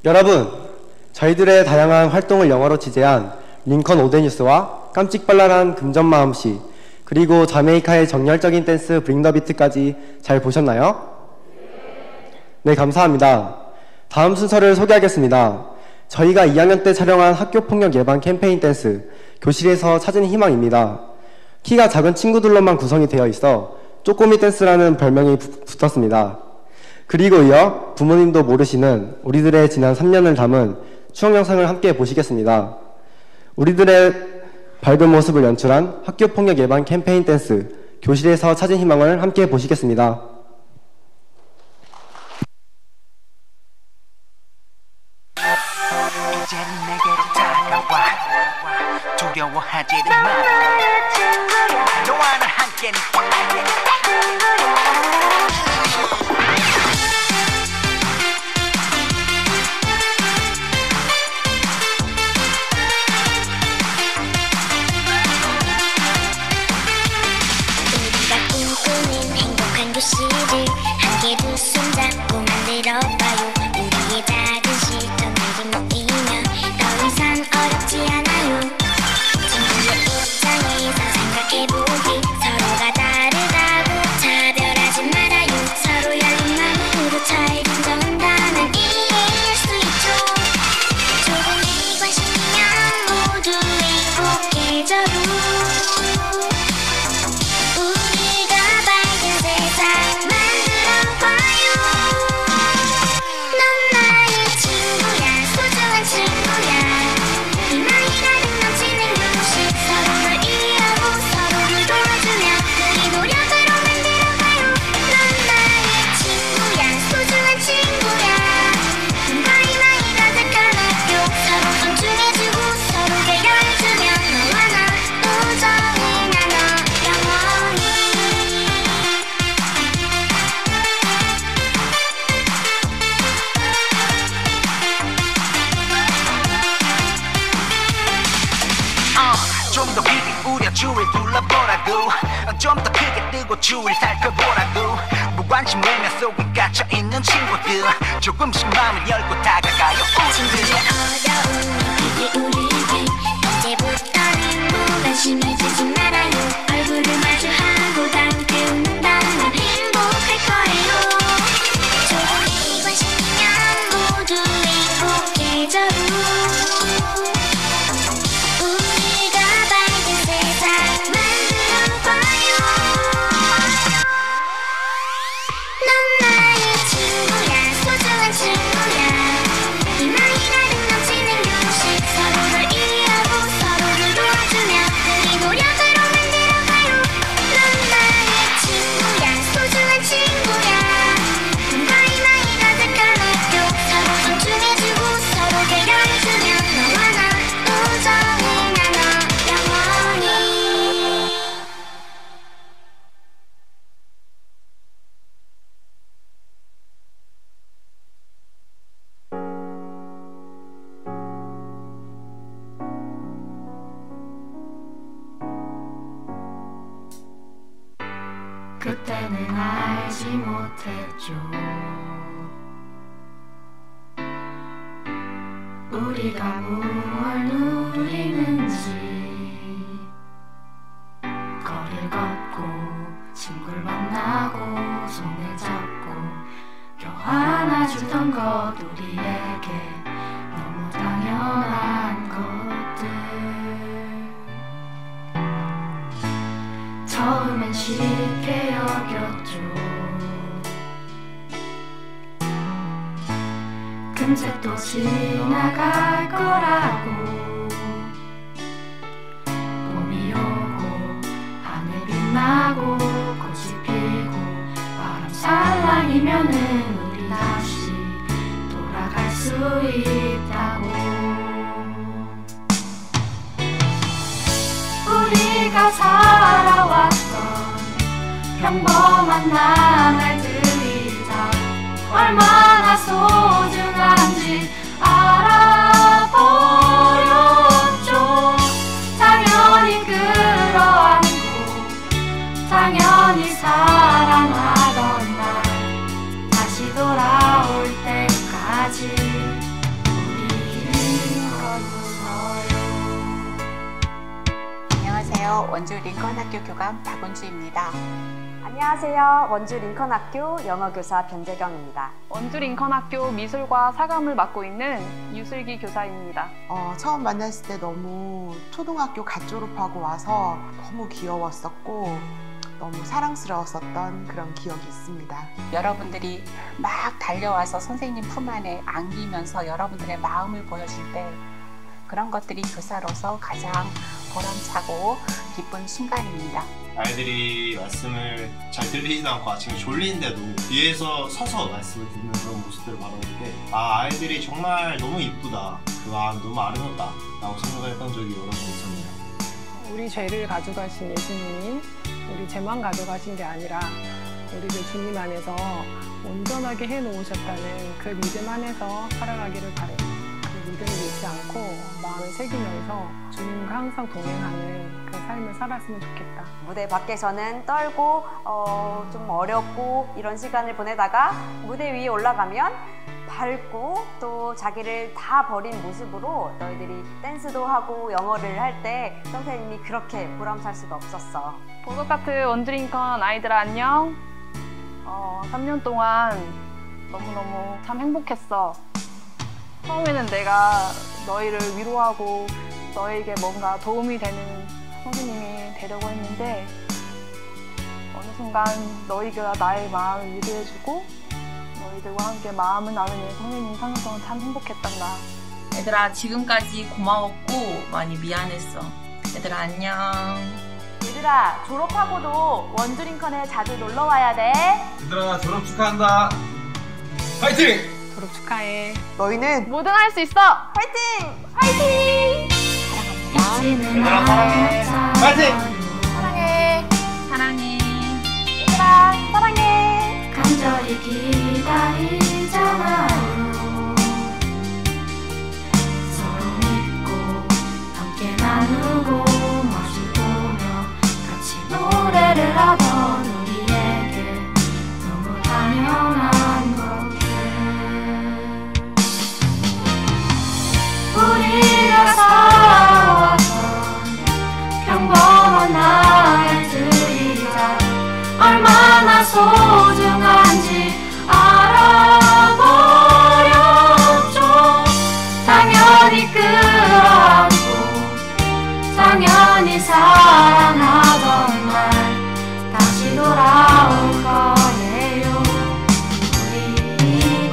여러분, 저희들의 다양한 활동을 영어로 취재한 링컨 오데뉴스와 깜찍발랄한 금전마음씨, 그리고 자메이카의 정열적인 댄스 브링 더 비트까지 잘 보셨나요? 네, 감사합니다. 다음 순서를 소개하겠습니다. 저희가 2학년 때 촬영한 학교폭력 예방 캠페인 댄스 교실에서 찾은 희망입니다. 키가 작은 친구들로만 구성이 되어 있어 쪼꼬미 댄스라는 별명이 붙었습니다. 그리고 이어 부모님도 모르시는 우리들의 지난 3년을 담은 추억 영상을 함께 보시겠습니다. 우리들의 밝은 모습을 연출한 학교폭력 예방 캠페인 댄스 교실에서 찾은 희망을 함께 보시겠습니다. 이제는 내게로 다가와 두려워하지는 마 너와 나 함께니까 우리가 꿈꾸는 행복한 교실을 함께 두 손 잡고 만들어봐요. 우리의 작은 실천들을 느끼며 더 이상 어렵지 않아요. 친구의 입장에서 생각해보기 서로가 다르다고 차별하지 말아요. 서로 열린 마음으로 잘 긍정한다면 이해할 수 있죠. 조금 이관심이면 모두 행복해져도 우리가 밝은 세상 만들어봐요. 넌 나의 친구야, 소중한 친구야. 희망이 가득 넘치는 교실, 서로를 이해하고 서로를 도와주며 우리 노력으로 만들어가요. 넌 나의 친구야, 소중한 친구야. 꿈과 희망이 가득한 학교, 서로 존중해주고 서로 배려해주며 너와 나 우정을 나눠 영원히. 좀 더 깊이 우려 주위를 둘러보라고 좀 더 크게 뜨고 주위를 살펴보라고 무관심 외면 속에 갇혀있는 친구들 조금씩 마음을 열고 다가가요. 친구의 어려움이 우리에게 이제부터는 무관심이 되지 말아요. 얼굴을 마주하고 다 함께 웃는다면 행복할 거예요. 조금 이관심이면 모두 행복해져도 우리가 밝은 세상 만들어봐요. 넌 나의 친구야, 소중한 친구야. 희망이 가득 넘치는 교실, 서로를 이해하고 서로를 도와주며 우리 노력으로 만들어가요. 넌 나의 친구야, 소중한 친구야. 꿈과 희망이 가득한 학교, 서로 존중해주고 서로 배려해주며 너와 나 우정을 나눠 영원히. 그때는 알지 못했죠. 우리가 무얼 누리는지. 거리를 걷고 친구를 만나고 손을 잡고 교환해주던 것, 우리에게 너무 당연한 것들. 처음엔 쉽게 여겼죠. 금세 또 지나갈 거라고. 봄이 오고 하늘 빛나고 꽃이 피고 바람 살랑이면은 우리 다시 돌아갈 수 있다고. 우리가 살아왔던 평범한 나날들이 다 얼마나 소중한지 알아버렸죠. 당연히 끌어안고 당연히 사랑하던 날 다시 돌아올 때까지 안녕하세요. 원주 링컨학교 교감 박은주입니다. 안녕하세요. 원주 링컨학교 영어교사 변재경입니다. 원주 링컨학교 미술과 사감을 맡고 있는 유슬기 교사입니다. 처음 만났을 때 너무 초등학교 갓 졸업하고 와서 너무 귀여웠었고 너무 사랑스러웠었던 그런 기억이 있습니다. 여러분들이 막 달려와서 선생님 품 안에 안기면서 여러분들의 마음을 보여줄 때 그런 것들이 교사로서 가장 보람차고 기쁜 순간입니다. 아이들이 말씀을 잘 들리지도 않고 아침에 졸리는데도 뒤에서 서서 말씀을 듣는 그런 모습들을 바라볼 때 아이들이 정말 너무 이쁘다, 그 마음 너무 아름답다 라고 생각했던 적이 여러 번 있었네요. 우리 죄를 가져가신 예수님이 우리 죄만 가져가신 게 아니라 우리를 주님 안에서 온전하게 해놓으셨다는 그 믿음 안에서 살아가기를 바래요. 그 믿음을 잃지 않고 마음을 새기면서 주님과 항상 동행하는 그 삶을 살았으면 좋겠다. 무대 밖에서는 떨고 좀 어렵고 이런 시간을 보내다가 무대 위에 올라가면 밝고 또 자기를 다 버린 모습으로 너희들이 댄스도 하고 영어를 할 때 선생님이 그렇게 보람찰 수가 없었어. 보석 같은 원주 링컨 아이들아 안녕. 3년 동안 너무너무 참 행복했어. 처음에는 내가 너희를 위로하고 너에게 뭔가 도움이 되는 선생님이 되려고 했는데 어느 순간 너희가 나의 마음을 위로해주고 너희들과 함께 마음을 나누는 선생님 3년 동안 참 행복했단다. 얘들아 지금까지 고마웠고 많이 미안했어. 얘들아 안녕. 얘들아 졸업하고도 원주 링컨에 자주 놀러와야 돼. 얘들아 졸업 축하한다. 파이팅! 졸업 축하해. 너희는 뭐든 할 수 있어. 화이팅! 화이팅! 얘들아 사랑해. 파이팅! 사랑해. 사랑해. 얘들아 사랑해. 간절히 기다리잖아요. 서로 믿고 함께 나누고 마주보며 같이 노래를 하던 우리에게 너무 당연한 것들. 우리가 살아왔던 평범한 날들이자 얼마나 소중한지 알아버렸죠. 당연히 끌어안고 당연히 사랑하던 날 다시 돌아올 거예요. 우리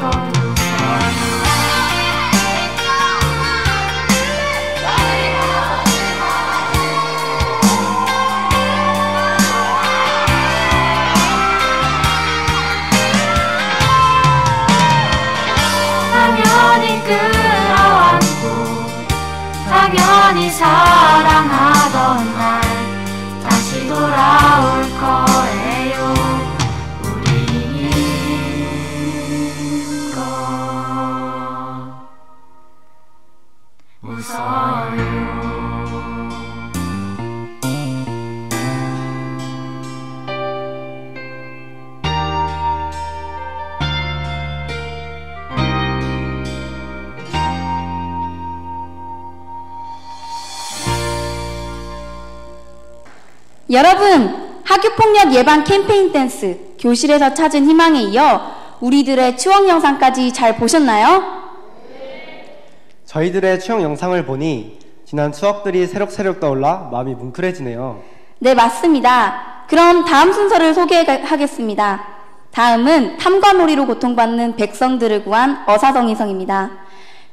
당연히 끌어안고 당연히 사랑하던 날 다시 돌아올 거예요. 우리 거 웃어요. 여러분, 학교폭력 예방 캠페인 댄스 교실에서 찾은 희망에 이어 우리들의 추억 영상까지 잘 보셨나요? 저희들의 추억 영상을 보니 지난 추억들이 새록새록 떠올라 마음이 뭉클해지네요. 네, 맞습니다. 그럼 다음 순서를 소개하겠습니다. 다음은 탐관오리로 고통받는 백성들을 구한 어사성이성입니다.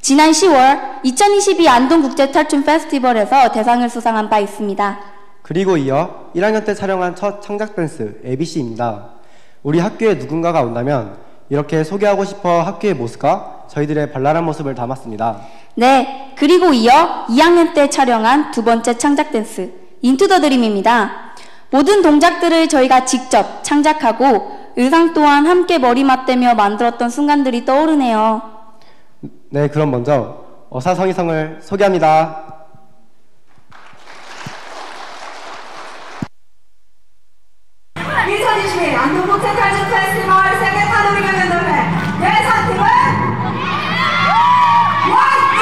지난 10월 2022 안동국제탈춤 페스티벌에서 대상을 수상한 바 있습니다. 그리고 이어 1학년 때 촬영한 첫 창작 댄스 ABC입니다. 우리 학교에 누군가가 온다면 이렇게 소개하고 싶어 학교의 모습과 저희들의 발랄한 모습을 담았습니다. 네, 그리고 이어 2학년 때 촬영한 두 번째 창작 댄스 인투 더 드림입니다. 모든 동작들을 저희가 직접 창작하고 의상 또한 함께 머리 맞대며 만들었던 순간들이 떠오르네요. 네, 그럼 먼저 어사성이성을 소개합니다. 안동국제탈춤 페스티벌 세계탄우리 경연대회 예선팀은 원진!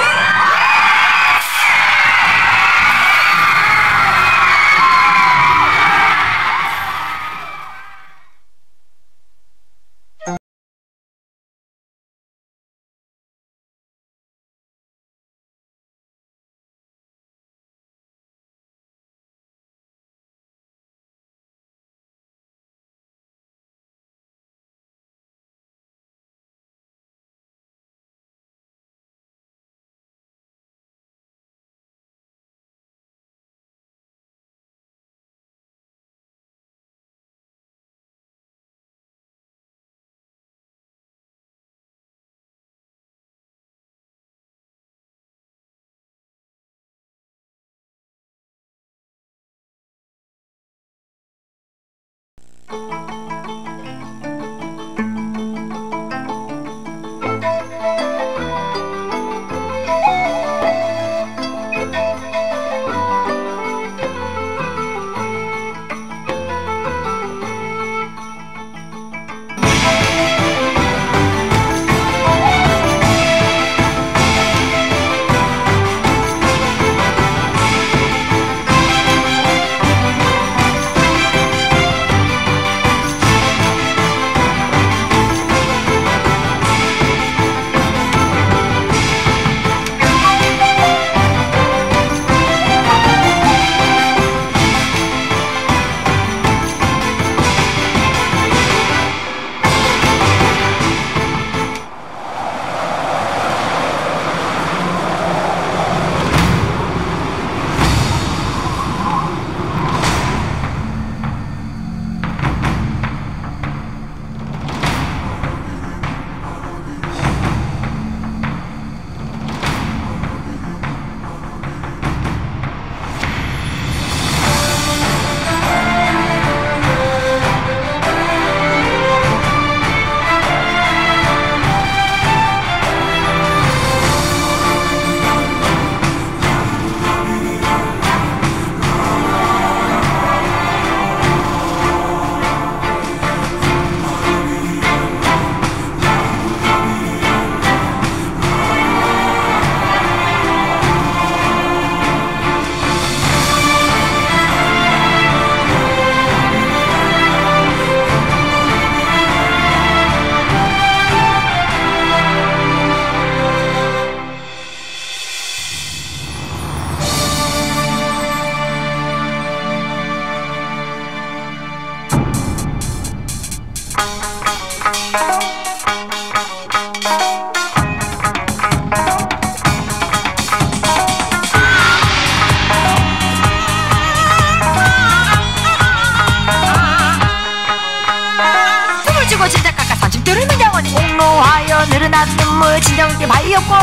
함께 발렸고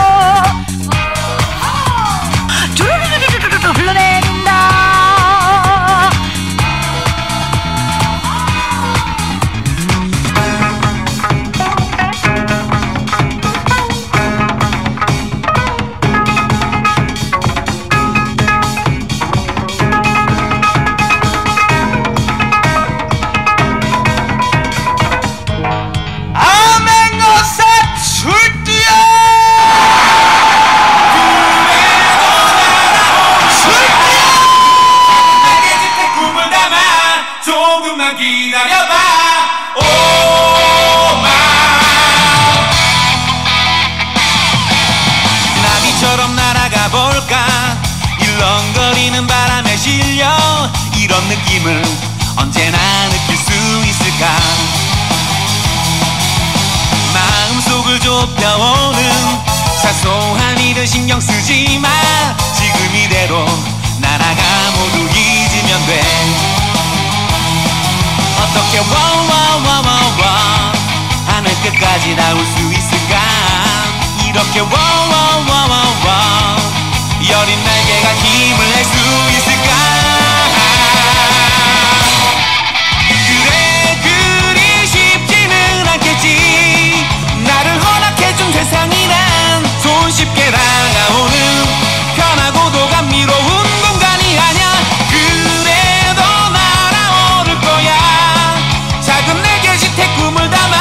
주르르르르르르 흘러내린다. 기다려봐 나비처럼 날아가 볼까 일렁거리는 바람에 실려 이런 느낌을 언제나 느낄 수 있을까 마음속을 좁혀오는 사소한 일을 신경 쓰지 마 지금 이대로 날아가 모두 잊으면 돼 어떻게 와와와와와 하늘 끝까지 닿을 수 있을까 이렇게 와와와와와 여린 날개가 힘을 낼 수 있을까 그래 그리 쉽지는 않겠지 나를 허락해준 세상이란 손쉽게 다가오는 편하고도 감미로운 공간이 아냐 그래도 날아오를 거야 작은 내 계집애 꿈을 담아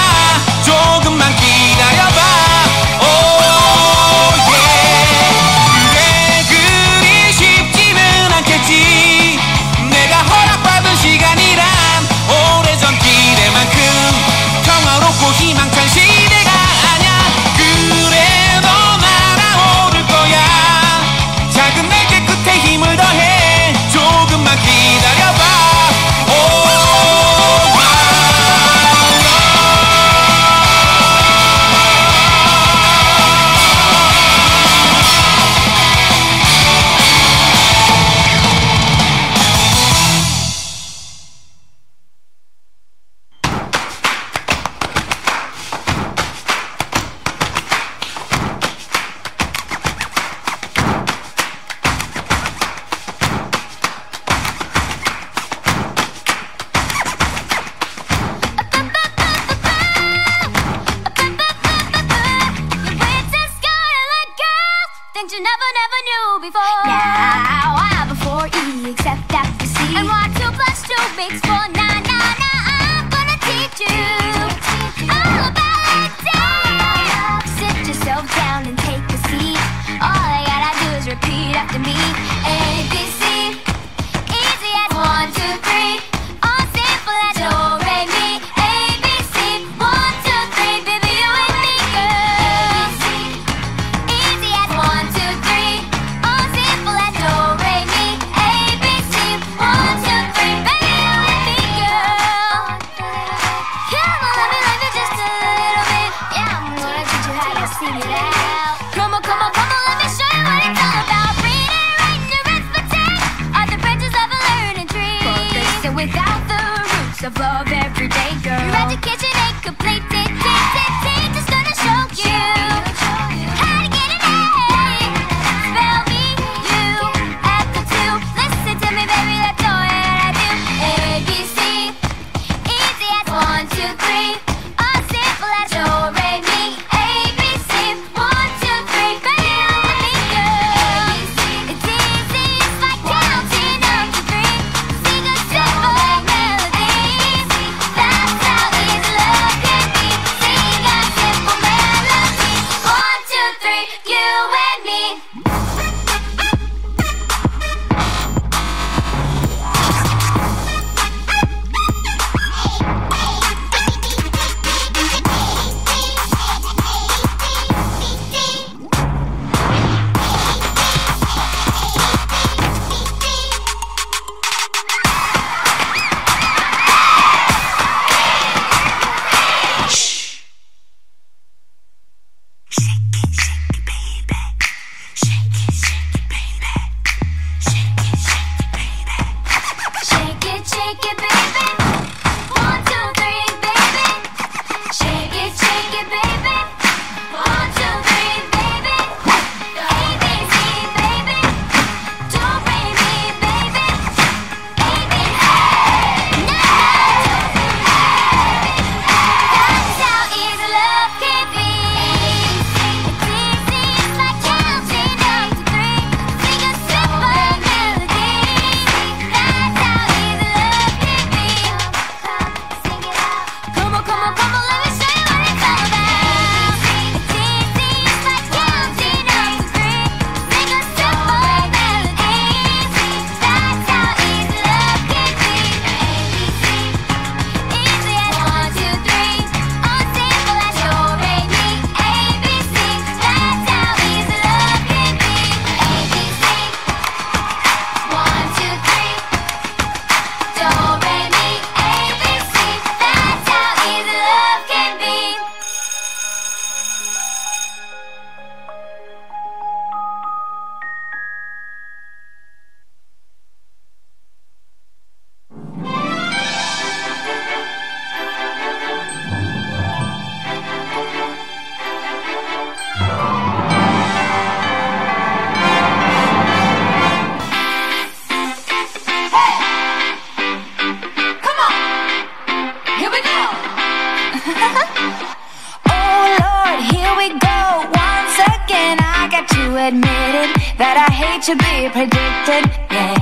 조금만 기다려봐 그래 그리 쉽지는 않겠지 내가 허락받은 시간이란 오래전 기대만큼 평화롭고 희망찬 시대가 아냐 그래도 날아오를 거야 작은 날개 끝에 힘을 더해 조금만 기다려봐 things you never knew before. Now I'm before E except after C. And what 2 + 2 makes 4. Nah, I'm gonna teach you all about it. Sit yourself down and take a seat. All I gotta do is repeat after me. A, B, C. Easy as 1, 2, 3. All simple as do, re, mi. A, B, C. 1, 2, 3. Baby, you and me, girl. Easy as 1, 2, 3. All simple as do, re, mi. A, B, C. 1, 2, 3. Baby, you and me, girl. Come on, let me just a little bit. Yeah, I'm gonna teach you how to sing it out. Come on, let me show you what it's all about. Reading, writing, arithmetic are the branches of a learning tree. But without the roots of love every day, girl, your education ain't complete. Teacher's gonna show you how to get an A. Spell me, you, after 2. Listen to me, baby, that's all that I do. A, B, C. Easy as 1, 2, 3. All simple as do, re, mi. A, B, C. 1, 2, 3. Baby, you and me, girl. It's easy, it's like counting up to 3. Sing a simple melody. That's how easy love can be. Sing a simple melody. 1, 2, 3. You and me. admit it, that I hate to be predicted, yeah.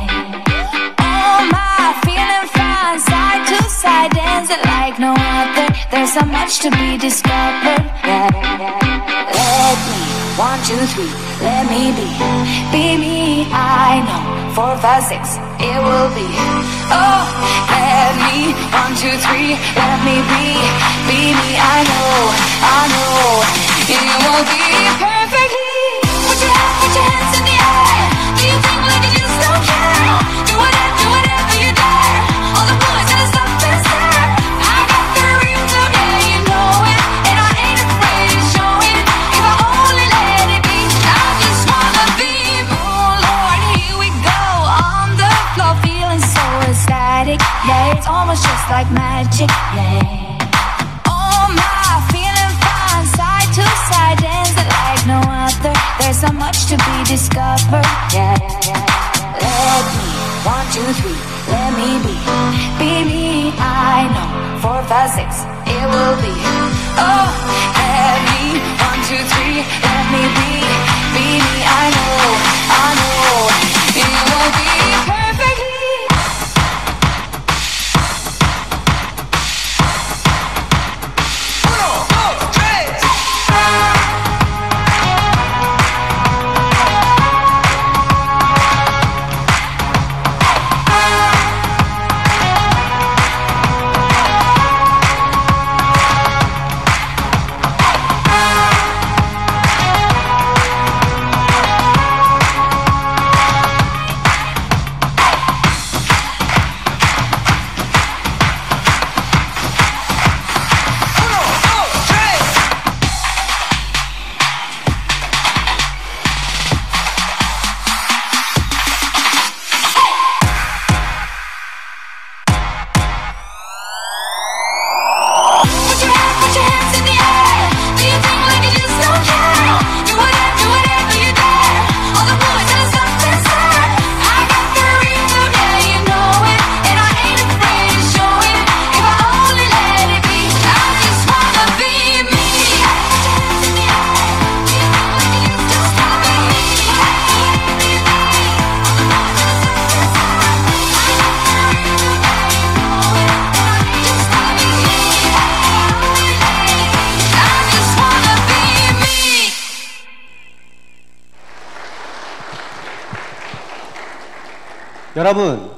Oh my, feeling fine, side to side, dancing like no other. There's so much to be discovered, yeah. Let me, 1, 2, 3, let me be me, I know. 4, 5, 6, it will be. Oh, let me, 1, 2, 3, let me be me, I know, it will be perfectly. Put your hands in the air. Do you think like you just don't care? Do whatever you dare. All the boys and the stuff that's there. I got the ring today, you know it, and I ain't afraid to show it. If I only let it be, I just wanna be. Oh Lord, here we go on the floor, feeling so ecstatic. Yeah, it's almost just like magic. Yeah. Oh my, feeling fine, side to side, dancing like no other. There's so much to be discovered. Yeah. Let me, 1, 2, 3, let me be me. I know. 4, 5, 6, it will be. Oh, let me, 1, 2, 3, let me be me. I know, it will be perfectly. 여러분,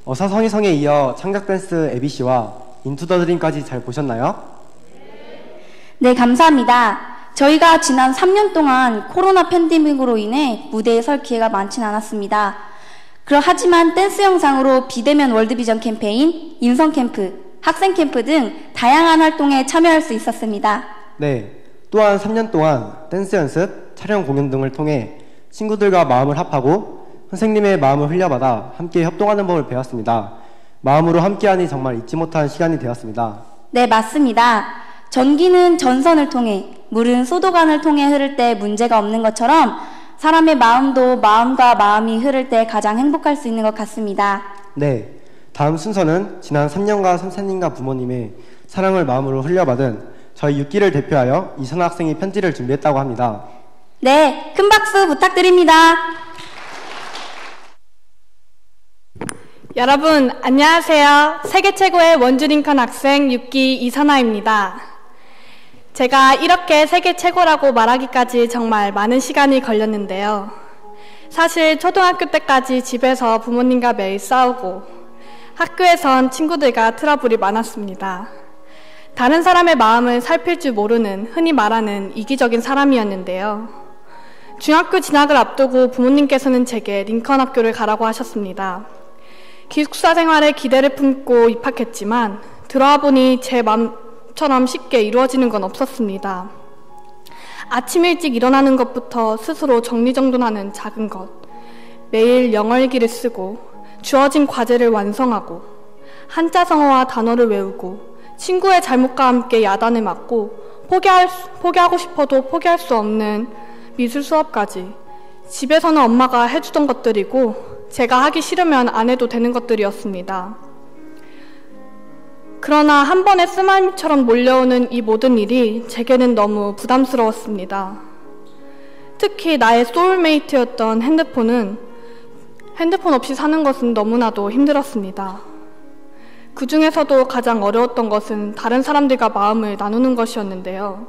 어사성이성에 이어 창작댄스 ABC와 인투 더 드림까지 잘 보셨나요? 네, 감사합니다. 저희가 지난 3년 동안 코로나 팬데믹으로 인해 무대에 설 기회가 많진 않았습니다. 하지만 댄스 영상으로 비대면 월드비전 캠페인, 인성캠프, 학생캠프 등 다양한 활동에 참여할 수 있었습니다. 네, 또한 3년 동안 댄스 연습, 촬영 공연 등을 통해 친구들과 마음을 합하고 선생님의 마음을 흘려받아 함께 협동하는 법을 배웠습니다. 마음으로 함께하니 정말 잊지 못한 시간이 되었습니다. 네, 맞습니다. 전기는 전선을 통해, 물은 소도관을 통해 흐를 때 문제가 없는 것처럼 사람의 마음도 마음과 마음이 흐를 때 가장 행복할 수 있는 것 같습니다. 네, 다음 순서는 지난 3년간 선생님과 부모님의 사랑을 마음으로 흘려받은 저희 6기를 대표하여 이선아 학생이 편지를 준비했다고 합니다. 네, 큰 박수 부탁드립니다. 여러분 안녕하세요. 세계 최고의 원주링컨 학생 6기 이선아입니다. 제가 이렇게 세계 최고라고 말하기까지 정말 많은 시간이 걸렸는데요. 사실 초등학교 때까지 집에서 부모님과 매일 싸우고 학교에선 친구들과 트러블이 많았습니다. 다른 사람의 마음을 살필 줄 모르는 흔히 말하는 이기적인 사람이었는데요. 중학교 진학을 앞두고 부모님께서는 제게 링컨 학교를 가라고 하셨습니다. 기숙사 생활에 기대를 품고 입학했지만 들어와 보니 제 마음처럼 쉽게 이루어지는 건 없었습니다. 아침 일찍 일어나는 것부터 스스로 정리정돈하는 작은 것, 매일 영어일기를 쓰고 주어진 과제를 완성하고 한자성어와 단어를 외우고 친구의 잘못과 함께 야단을 맞고 포기하고 싶어도 포기할 수 없는 미술 수업까지 집에서는 엄마가 해주던 것들이고 제가 하기 싫으면 안 해도 되는 것들이었습니다. 그러나 한 번에 쓰나미처럼 몰려오는 이 모든 일이 제게는 너무 부담스러웠습니다. 특히 나의 소울메이트였던 핸드폰 없이 사는 것은 너무나도 힘들었습니다. 그 중에서도 가장 어려웠던 것은 다른 사람들과 마음을 나누는 것이었는데요.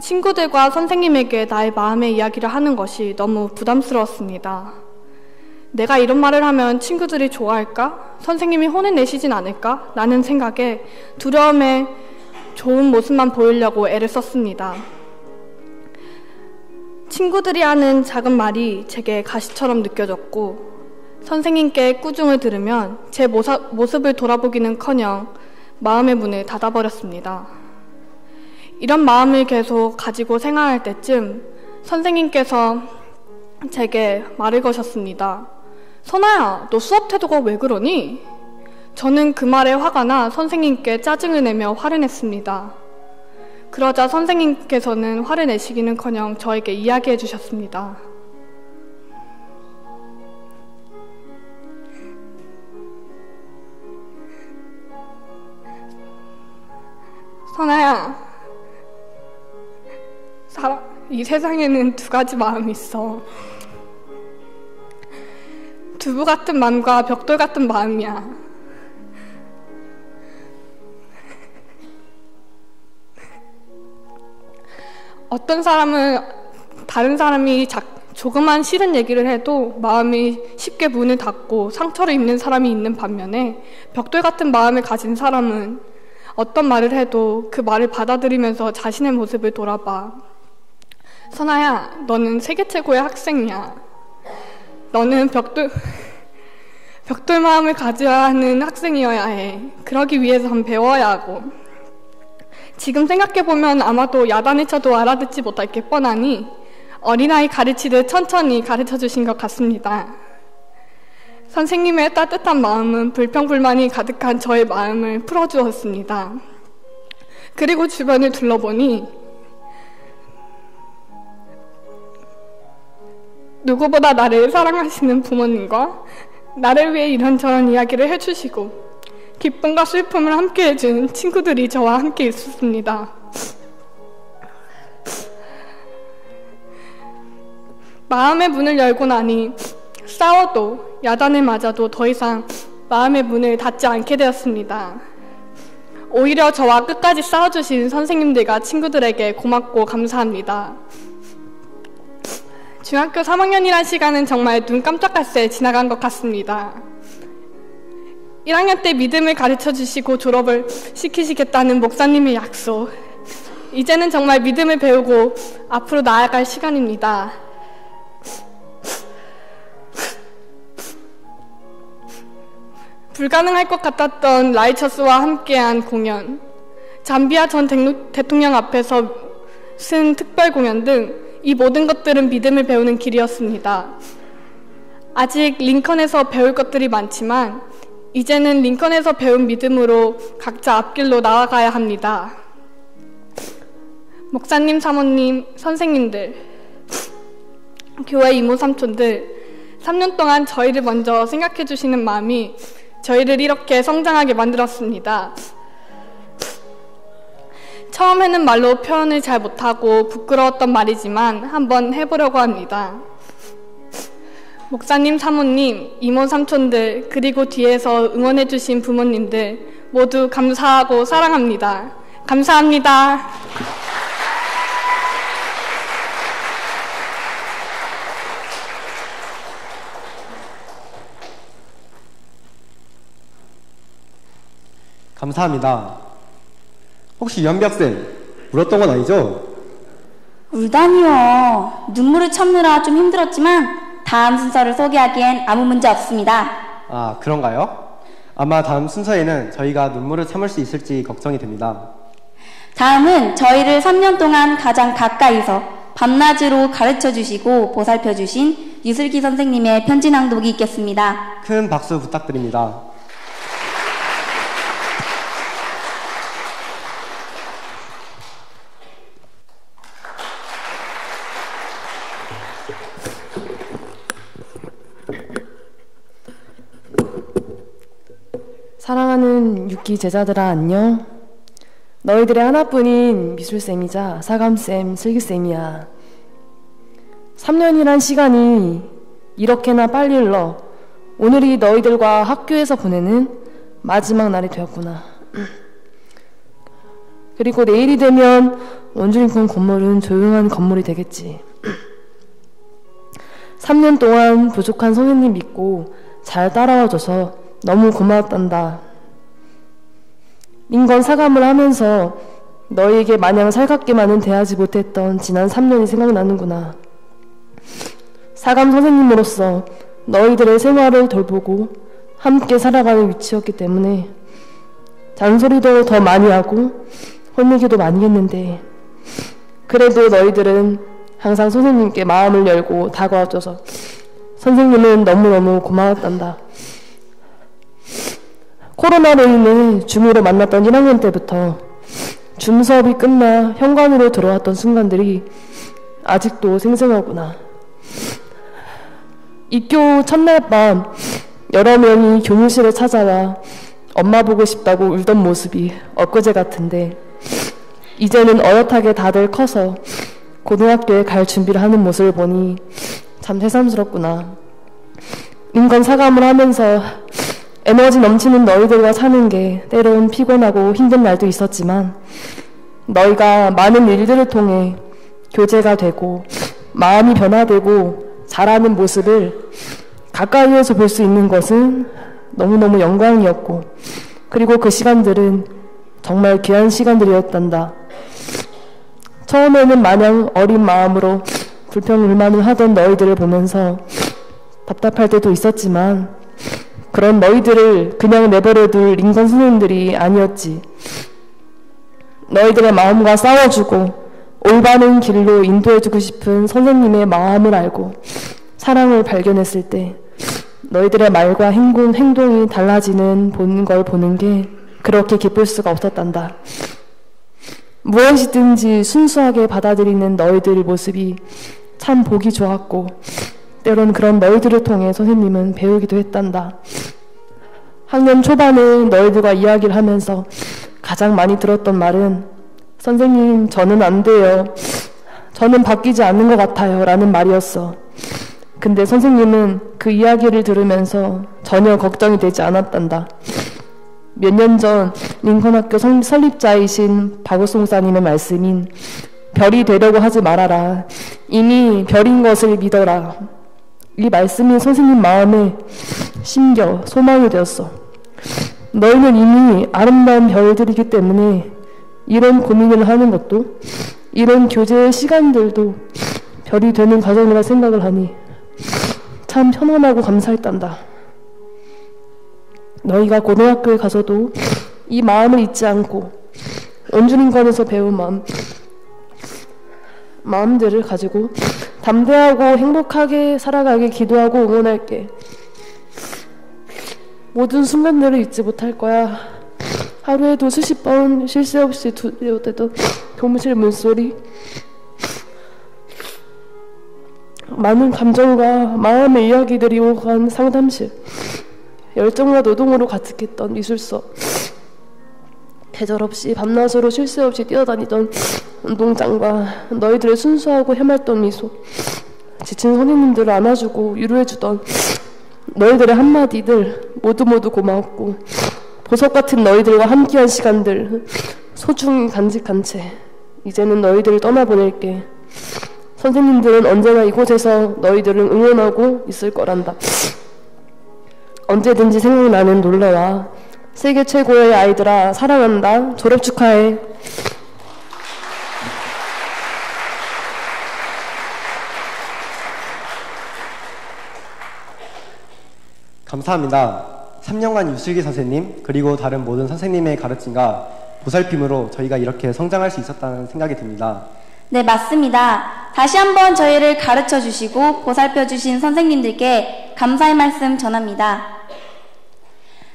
친구들과 선생님에게 나의 마음의 이야기를 하는 것이 너무 부담스러웠습니다. 내가 이런 말을 하면 친구들이 좋아할까? 선생님이 혼을 내시진 않을까? 라는 생각에 두려움에 좋은 모습만 보이려고 애를 썼습니다. 친구들이 하는 작은 말이 제게 가시처럼 느껴졌고 선생님께 꾸중을 들으면 제 모습을 돌아보기는커녕 마음의 문을 닫아버렸습니다. 이런 마음을 계속 가지고 생활할 때쯤 선생님께서 제게 말을 거셨습니다. 선아야, 너 수업 태도가 왜 그러니? 저는 그 말에 화가 나 선생님께 짜증을 내며 화를 냈습니다. 그러자 선생님께서는 화를 내시기는커녕 저에게 이야기해 주셨습니다. 선아야, 이 세상에는 두 가지 마음이 있어. 두부 같은 마음과 벽돌 같은 마음이야. 어떤 사람은 다른 사람이 조그만 싫은 얘기를 해도 마음이 쉽게 문을 닫고 상처를 입는 사람이 있는 반면에 벽돌 같은 마음을 가진 사람은 어떤 말을 해도 그 말을 받아들이면서 자신의 모습을 돌아봐. 선아야, 너는 세계 최고의 학생이야. 너는 벽돌 마음을 가져야 하는 학생이어야 해. 그러기 위해선 배워야 하고. 지금 생각해보면 아마도 야단을 쳐도 알아듣지 못할 게 뻔하니 어린아이 가르치듯 천천히 가르쳐주신 것 같습니다. 선생님의 따뜻한 마음은 불평불만이 가득한 저의 마음을 풀어주었습니다. 그리고 주변을 둘러보니 누구보다 나를 사랑하시는 부모님과 나를 위해 이런저런 이야기를 해주시고 기쁨과 슬픔을 함께 해준 친구들이 저와 함께 있었습니다. 마음의 문을 열고 나니 싸워도 야단을 맞아도 더 이상 마음의 문을 닫지 않게 되었습니다. 오히려 저와 끝까지 싸워주신 선생님들과 친구들에게 고맙고 감사합니다. 중학교 3학년이란 시간은 정말 눈 깜짝할 새 지나간 것 같습니다. 1학년 때 믿음을 가르쳐주시고 졸업을 시키시겠다는 목사님의 약속. 이제는 정말 믿음을 배우고 앞으로 나아갈 시간입니다. 불가능할 것 같았던 라이처스와 함께한 공연, 잠비아 전 대통령 앞에서 쓴 특별 공연 등 이 모든 것들은 믿음을 배우는 길이었습니다. 아직 링컨에서 배울 것들이 많지만 이제는 링컨에서 배운 믿음으로 각자 앞길로 나아가야 합니다. 목사님, 사모님, 선생님들, 교회 이모, 삼촌들, 3년 동안 저희를 먼저 생각해 주시는 마음이 저희를 이렇게 성장하게 만들었습니다. 처음에는 말로 표현을 잘 못하고 부끄러웠던 말이지만 한번 해보려고 합니다. 목사님, 사모님, 이모, 삼촌들, 그리고 뒤에서 응원해주신 부모님들 모두 감사하고 사랑합니다. 감사합니다. 감사합니다. 혹시 연비학생 울었던 건 아니죠? 울다니요. 눈물을 참느라 좀 힘들었지만 다음 순서를 소개하기엔 아무 문제 없습니다. 아, 그런가요? 아마 다음 순서에는 저희가 눈물을 참을 수 있을지 걱정이 됩니다. 다음은 저희를 3년 동안 가장 가까이서 밤낮으로 가르쳐주시고 보살펴주신 유슬기 선생님의 편지 낭독이 있겠습니다. 큰 박수 부탁드립니다. 사랑하는 6기 제자들아 안녕. 너희들의 하나뿐인 미술쌤이자 사감쌤, 슬기쌤이야. 3년이란 시간이 이렇게나 빨리 흘러 오늘이 너희들과 학교에서 보내는 마지막 날이 되었구나. 그리고 내일이 되면 원주림콘 건물은 조용한 건물이 되겠지. 3년 동안 부족한 선생님 믿고 잘 따라와줘서 너무 고마웠단다. 링건 사감을 하면서 너희에게 마냥 살갑게만은 대하지 못했던 지난 3년이 생각나는구나. 사감 선생님으로서 너희들의 생활을 돌보고 함께 살아가는 위치였기 때문에 잔소리도 더 많이 하고 혼내기도 많이 했는데 그래도 너희들은 항상 선생님께 마음을 열고 다가와줘서 선생님은 너무너무 고마웠단다. 코로나로 인해 줌으로 만났던 1학년 때부터 줌 수업이 끝나 현관으로 들어왔던 순간들이 아직도 생생하구나. 입교 첫날 밤 여러 명이 교무실에 찾아와 엄마 보고 싶다고 울던 모습이 엊그제 같은데 이제는 어엿하게 다들 커서 고등학교에 갈 준비를 하는 모습을 보니 참 새삼스럽구나. 인권 사감을 하면서 에너지 넘치는 너희들과 사는 게 때론 피곤하고 힘든 날도 있었지만 너희가 많은 일들을 통해 교제가 되고 마음이 변화되고 자라는 모습을 가까이에서 볼 수 있는 것은 너무너무 영광이었고 그리고 그 시간들은 정말 귀한 시간들이었단다. 처음에는 마냥 어린 마음으로 불평불만을 하던 너희들을 보면서 답답할 때도 있었지만 그런 너희들을 그냥 내버려둘 링건 선생님들이 아니었지. 너희들의 마음과 싸워주고 올바른 길로 인도해주고 싶은 선생님의 마음을 알고 사랑을 발견했을 때 너희들의 말과 행동이 달라지는 걸 보는 게 그렇게 기쁠 수가 없었단다. 무엇이든지 순수하게 받아들이는 너희들의 모습이 참 보기 좋았고 때론 그런 너희들을 통해 선생님은 배우기도 했단다. 학년 초반에 너희들과 이야기를 하면서 가장 많이 들었던 말은 선생님 저는 안 돼요. 저는 바뀌지 않는 것 같아요 라는 말이었어. 근데 선생님은 그 이야기를 들으면서 전혀 걱정이 되지 않았단다. 몇 년 전 링컨학교 설립자이신 박우송사님의 말씀인 별이 되려고 하지 말아라. 이미 별인 것을 믿어라. 이 말씀이 선생님 마음에 심겨 소망이 되었어. 너희는 이미 아름다운 별들이기 때문에 이런 고민을 하는 것도 이런 교제의 시간들도 별이 되는 과정이라 생각을 하니 참 편안하고 감사했단다. 너희가 고등학교에 가서도 이 마음을 잊지 않고 원주민권에서 배운 마음들을 가지고 담대하고 행복하게 살아가게 기도하고 응원할게. 모든 순간들을 잊지 못할 거야. 하루에도 수십 번 쉴 새 없이 두드렸던 교무실 문소리, 많은 감정과 마음의 이야기들이 오간 상담실, 열정과 노동으로 가득했던 미술서, 계절 없이 밤낮으로 쉴 새 없이 뛰어다니던 운동장과 너희들의 순수하고 해맑던 미소, 지친 선생님들을 안아주고 위로해주던 너희들의 한마디들 모두 고마웠고 보석 같은 너희들과 함께한 시간들 소중히 간직한 채 이제는 너희들을 떠나보낼게. 선생님들은 언제나 이곳에서 너희들을 응원하고 있을 거란다. 언제든지 생각나는 놀러와. 세계 최고의 아이들아 사랑한다. 졸업 축하해. 감사합니다. 3년간 유슬기 선생님 그리고 다른 모든 선생님의 가르침과 보살핌으로 저희가 이렇게 성장할 수 있었다는 생각이 듭니다. 네, 맞습니다. 다시 한번 저희를 가르쳐 주시고 보살펴 주신 선생님들께 감사의 말씀 전합니다.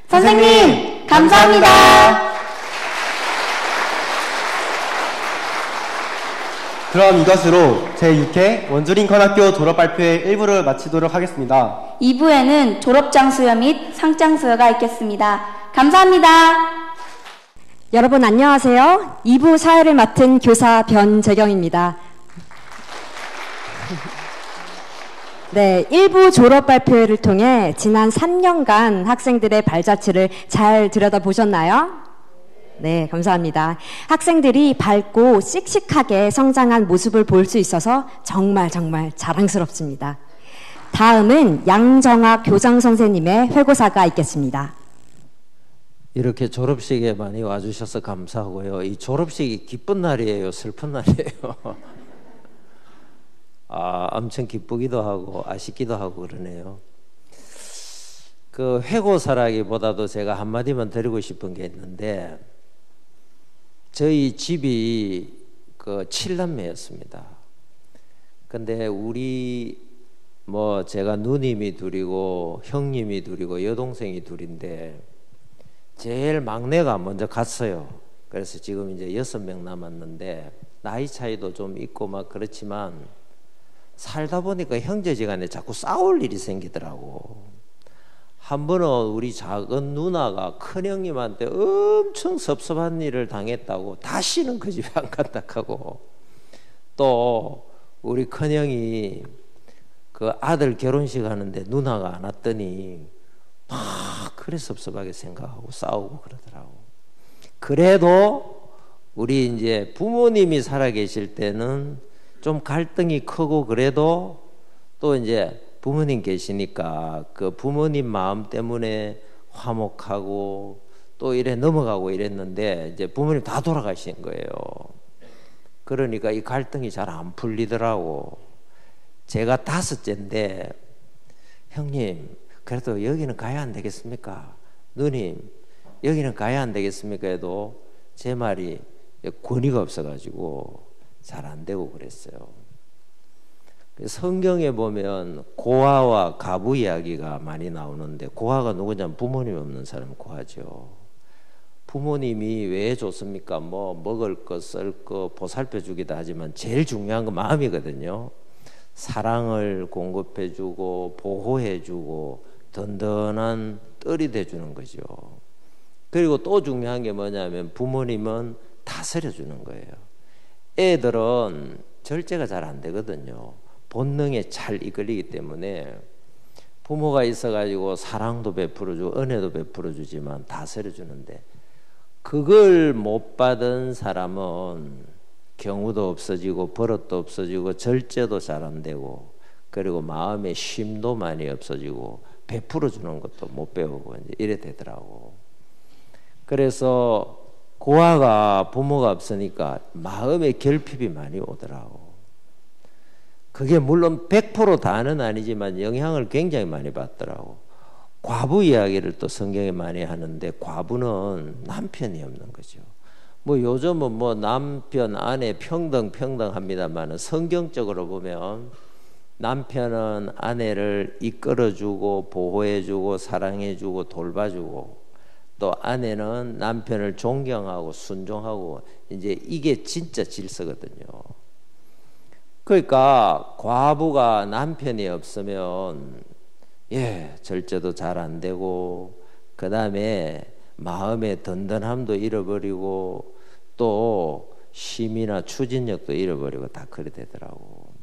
선생님, 감사합니다. 그럼 이것으로 제6회 원주링컨학교 졸업발표의 1부를 마치도록 하겠습니다. 2부에는 졸업장 수여 및 상장 수여가 있겠습니다. 감사합니다. 여러분 안녕하세요. 2부 사회를 맡은 교사 변재경입니다. 네, 1부 졸업 발표회를 통해 지난 3년간 학생들의 발자취를 잘 들여다보셨나요? 네, 감사합니다. 학생들이 밝고 씩씩하게 성장한 모습을 볼 수 있어서 정말 자랑스럽습니다. 다음은 양정학 교장 선생님의 회고사가 있겠습니다. 이렇게 졸업식에 많이 와주셔서 감사하고요. 이 졸업식이 기쁜 날이에요? 슬픈 날이에요? 엄청 기쁘기도 하고 아쉽기도 하고 그러네요. 그 회고사라기보다도 제가 한마디만 드리고 싶은 게 있는데, 저희 집이 그 7남매였습니다. 근데 제가 누님이 둘이고 형님이 둘이고 여동생이 둘인데 제일 막내가 먼저 갔어요. 그래서 지금 이제 6명 남았는데 나이 차이도 좀 있고 막 그렇지만 살다 보니까 형제지간에 자꾸 싸울 일이 생기더라고. 한 번은 우리 작은 누나가 큰형님한테 엄청 섭섭한 일을 당했다고 다시는 그 집에 안 간다 하고, 또 우리 큰형이 그 아들 결혼식 하는데 누나가 안 왔더니 막 그래 섭섭하게 생각하고 싸우고 그러더라고. 그래도 우리 이제 부모님이 살아계실 때는 좀 갈등이 크고 그래도 또 이제 부모님 계시니까 그 부모님 마음 때문에 화목하고 또 이래 넘어가고 이랬는데 이제 부모님 다 돌아가신 거예요. 그러니까 이 갈등이 잘 안 풀리더라고. 제가 5째인데 형님 그래도 여기는 가야 안 되겠습니까? 누님 여기는 가야 안 되겠습니까? 해도 제 말이 권위가 없어가지고 잘 안 되고 그랬어요. 성경에 보면 고아와 가부 이야기가 많이 나오는데, 고아가 누구냐면 부모님 없는 사람 고아죠. 부모님이 왜 좋습니까? 뭐 먹을 거, 쓸 거, 보살펴 주기도 하지만 제일 중요한 건 마음이거든요. 사랑을 공급해 주고 보호해 주고 든든한 뜰이 돼 주는 거죠. 그리고 또 중요한 게 뭐냐면 부모님은 다스려 주는 거예요. 애들은 절제가 잘 안 되거든요. 본능에 잘 이끌리기 때문에 부모가 있어가지고 사랑도 베풀어주고 은혜도 베풀어주지만 다스려주는데, 그걸 못 받은 사람은 경우도 없어지고 버릇도 없어지고 절제도 잘 안 되고, 그리고 마음의 쉼도 많이 없어지고 베풀어주는 것도 못 배우고 이제 이래 되더라고. 그래서 고아가 부모가 없으니까 마음의 결핍이 많이 오더라고. 그게 물론 100% 다는 아니지만 영향을 굉장히 많이 받더라고. 과부 이야기를 또 성경에 많이 하는데, 과부는 남편이 없는 거죠. 뭐 요즘은 뭐 남편 아내 평등합니다만 성경적으로 보면 남편은 아내를 이끌어주고 보호해주고 사랑해주고 돌봐주고, 또 아내는 남편을 존경하고 순종하고, 이제 이게 진짜 질서거든요. 그러니까 과부가 남편이 없으면 절제도 잘 안 되고, 그 다음에 마음의 든든함도 잃어버리고 또 쉼이나 추진력도 잃어버리고 다 그래 되더라고.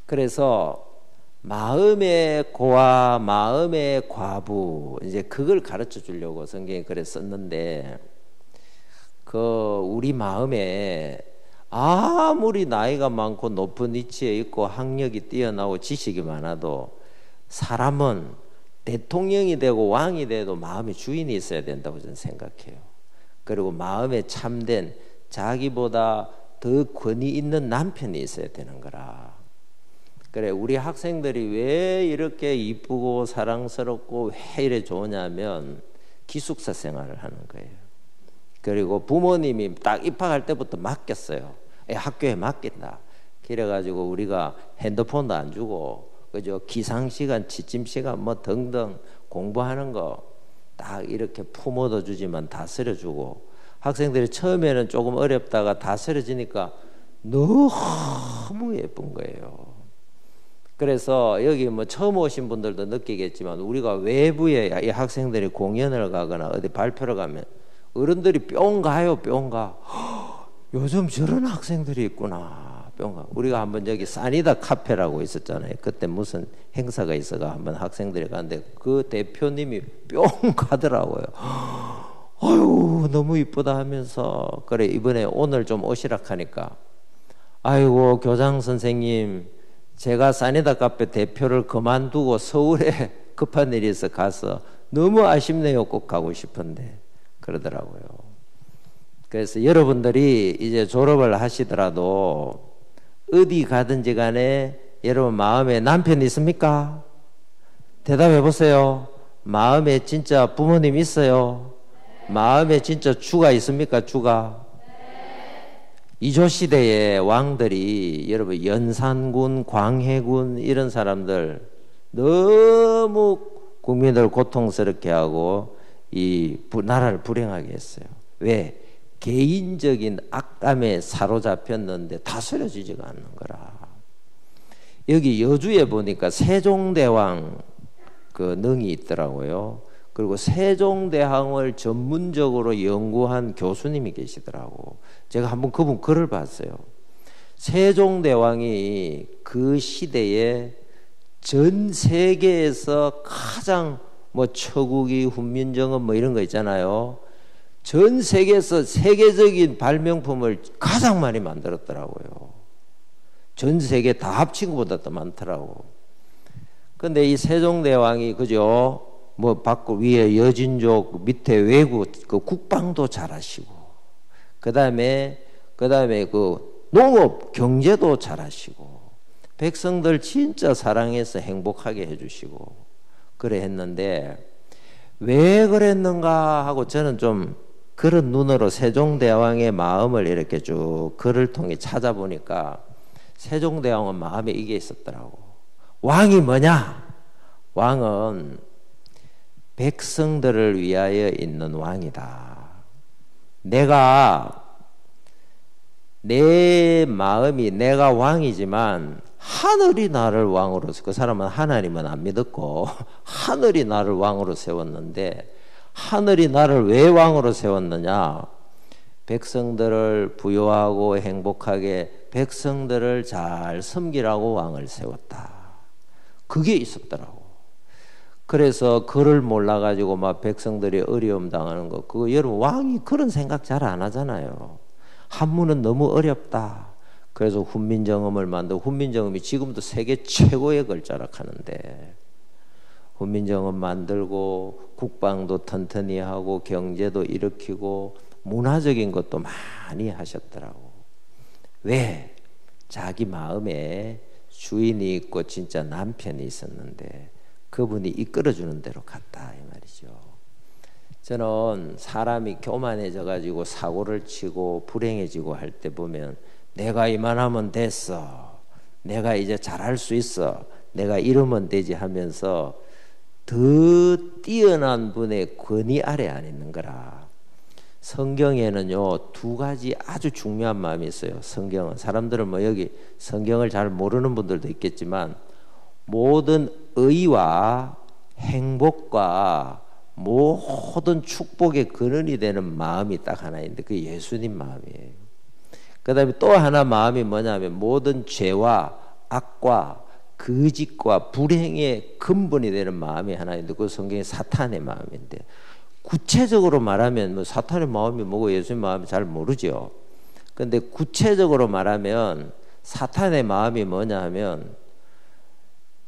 그래서 마음의 고아, 마음의 과부, 이제 그걸 가르쳐 주려고 성경에 그래 썼는데, 우리 마음에 아무리 나이가 많고 높은 위치에 있고 학력이 뛰어나고 지식이 많아도 사람은 대통령이 되고 왕이 돼도 마음의 주인이 있어야 된다고 저는 생각해요. 그리고 마음에 참된 자기보다 더 권위 있는 남편이 있어야 되는 거라. 그래, 우리 학생들이 왜 이렇게 이쁘고 사랑스럽고 왜 이래 좋으냐면 기숙사 생활을 하는 거예요. 그리고 부모님이 딱 입학할 때부터 맡겼어요. 학교에 맡긴다. 그래가지고 우리가 핸드폰도 안 주고, 그죠? 기상시간, 지침시간 뭐 등등 공부하는 거 딱 이렇게 품어도 주지만 다스려주고, 학생들이 처음에는 조금 어렵다가 다스려지니까 너무 예쁜 거예요. 그래서 여기 뭐 처음 오신 분들도 느끼겠지만, 우리가 외부에 이 학생들이 공연을 가거나 어디 발표를 가면 어른들이 뿅 가요. 뿅 가. 요즘 저런 학생들이 있구나. 뿅. 우리가 한번 저기 사니다 카페라고 있었잖아요. 그때 무슨 행사가 있어가 한번 학생들이 갔는데 그 대표님이 뿅 가더라고요. 아유 너무 이쁘다 하면서 그래 이번에 오늘 좀 오시라 하니까 아이고 교장 선생님 제가 사니다 카페 대표를 그만두고 서울에 급한 일이 있어 가서 너무 아쉽네요. 꼭 가고 싶은데 그러더라고요. 그래서 여러분들이 이제 졸업을 하시더라도 어디 가든지 간에 여러분 마음에 남편 있습니까? 대답해 보세요. 마음에 진짜 부모님 있어요? 마음에 진짜 주가 있습니까? 주가? 이조시대의 왕들이 여러분 연산군, 광해군 이런 사람들 너무 국민들 고통스럽게 하고 이 나라를 불행하게 했어요. 왜? 개인적인 악감에 사로잡혔는데 다스려지지가 않는 거라. 여기 여주에 보니까 세종대왕 그 능이 있더라고요. 그리고 세종대왕을 전문적으로 연구한 교수님이 계시더라고. 제가 한번 그분 글을 봤어요. 세종대왕이 그 시대에 전 세계에서 가장 뭐 처국이 훈민정음 뭐 이런 거 있잖아요. 전 세계에서 세계적인 발명품을 가장 많이 만들었더라고요. 전 세계 다 합친 것보다 더 많더라고. 근데 이 세종대왕이 그죠? 뭐 밖 위에 여진족 밑에 외구 그 국방도 잘하시고 그다음에 그 농업 경제도 잘하시고 백성들 진짜 사랑해서 행복하게 해주시고 그래 했는데 왜 그랬는가 하고 저는 좀 그런 눈으로 세종대왕의 마음을 이렇게 쭉 글을 통해 찾아보니까 세종대왕은 마음에 이게 있었더라고. 왕이 뭐냐? 왕은 백성들을 위하여 있는 왕이다. 내 마음이 내가 왕이지만 하늘이 나를 왕으로 그 사람은 하나님은 안 믿었고 하늘이 나를 왕으로 세웠는데 하늘이 나를 왜 왕으로 세웠느냐? 백성들을 부유하고 행복하게 백성들을 잘 섬기라고 왕을 세웠다. 그게 있었더라고. 그래서 그를 몰라가지고 막 백성들이 어려움 당하는 거 그거 여러분 왕이 그런 생각 잘 안 하잖아요. 한문은 너무 어렵다. 그래서 훈민정음을 만들고 훈민정음이 지금도 세계 최고의 글자라 하는데 훈민정음 만들고 국방도 튼튼히 하고 경제도 일으키고 문화적인 것도 많이 하셨더라고. 왜? 자기 마음에 주인이 있고 진짜 남편이 있었는데 그분이 이끌어주는 대로 갔다 이 말이죠. 저는 사람이 교만해져 가지고 사고를 치고 불행해지고 할 때 보면 내가 이만하면 됐어. 내가 이제 잘할 수 있어. 내가 이러면 되지 하면서 더 뛰어난 분의 권위 아래 안 있는 거라. 성경에는요 2가지 아주 중요한 마음이 있어요. 성경은 사람들은 뭐 여기 성경을 잘 모르는 분들도 있겠지만 모든 의와 행복과 모든 축복의 근원이 되는 마음이 딱 하나 있는데 그게 예수님 마음이에요. 그 다음에 또 하나 마음이 뭐냐면 모든 죄와 악과 거짓과 불행의 근본이 되는 마음이 하나 있는데 그 성경이 사탄의 마음인데 구체적으로 말하면 뭐 사탄의 마음이 뭐고 예수님 마음이 잘 모르죠. 근데 구체적으로 말하면 사탄의 마음이 뭐냐 하면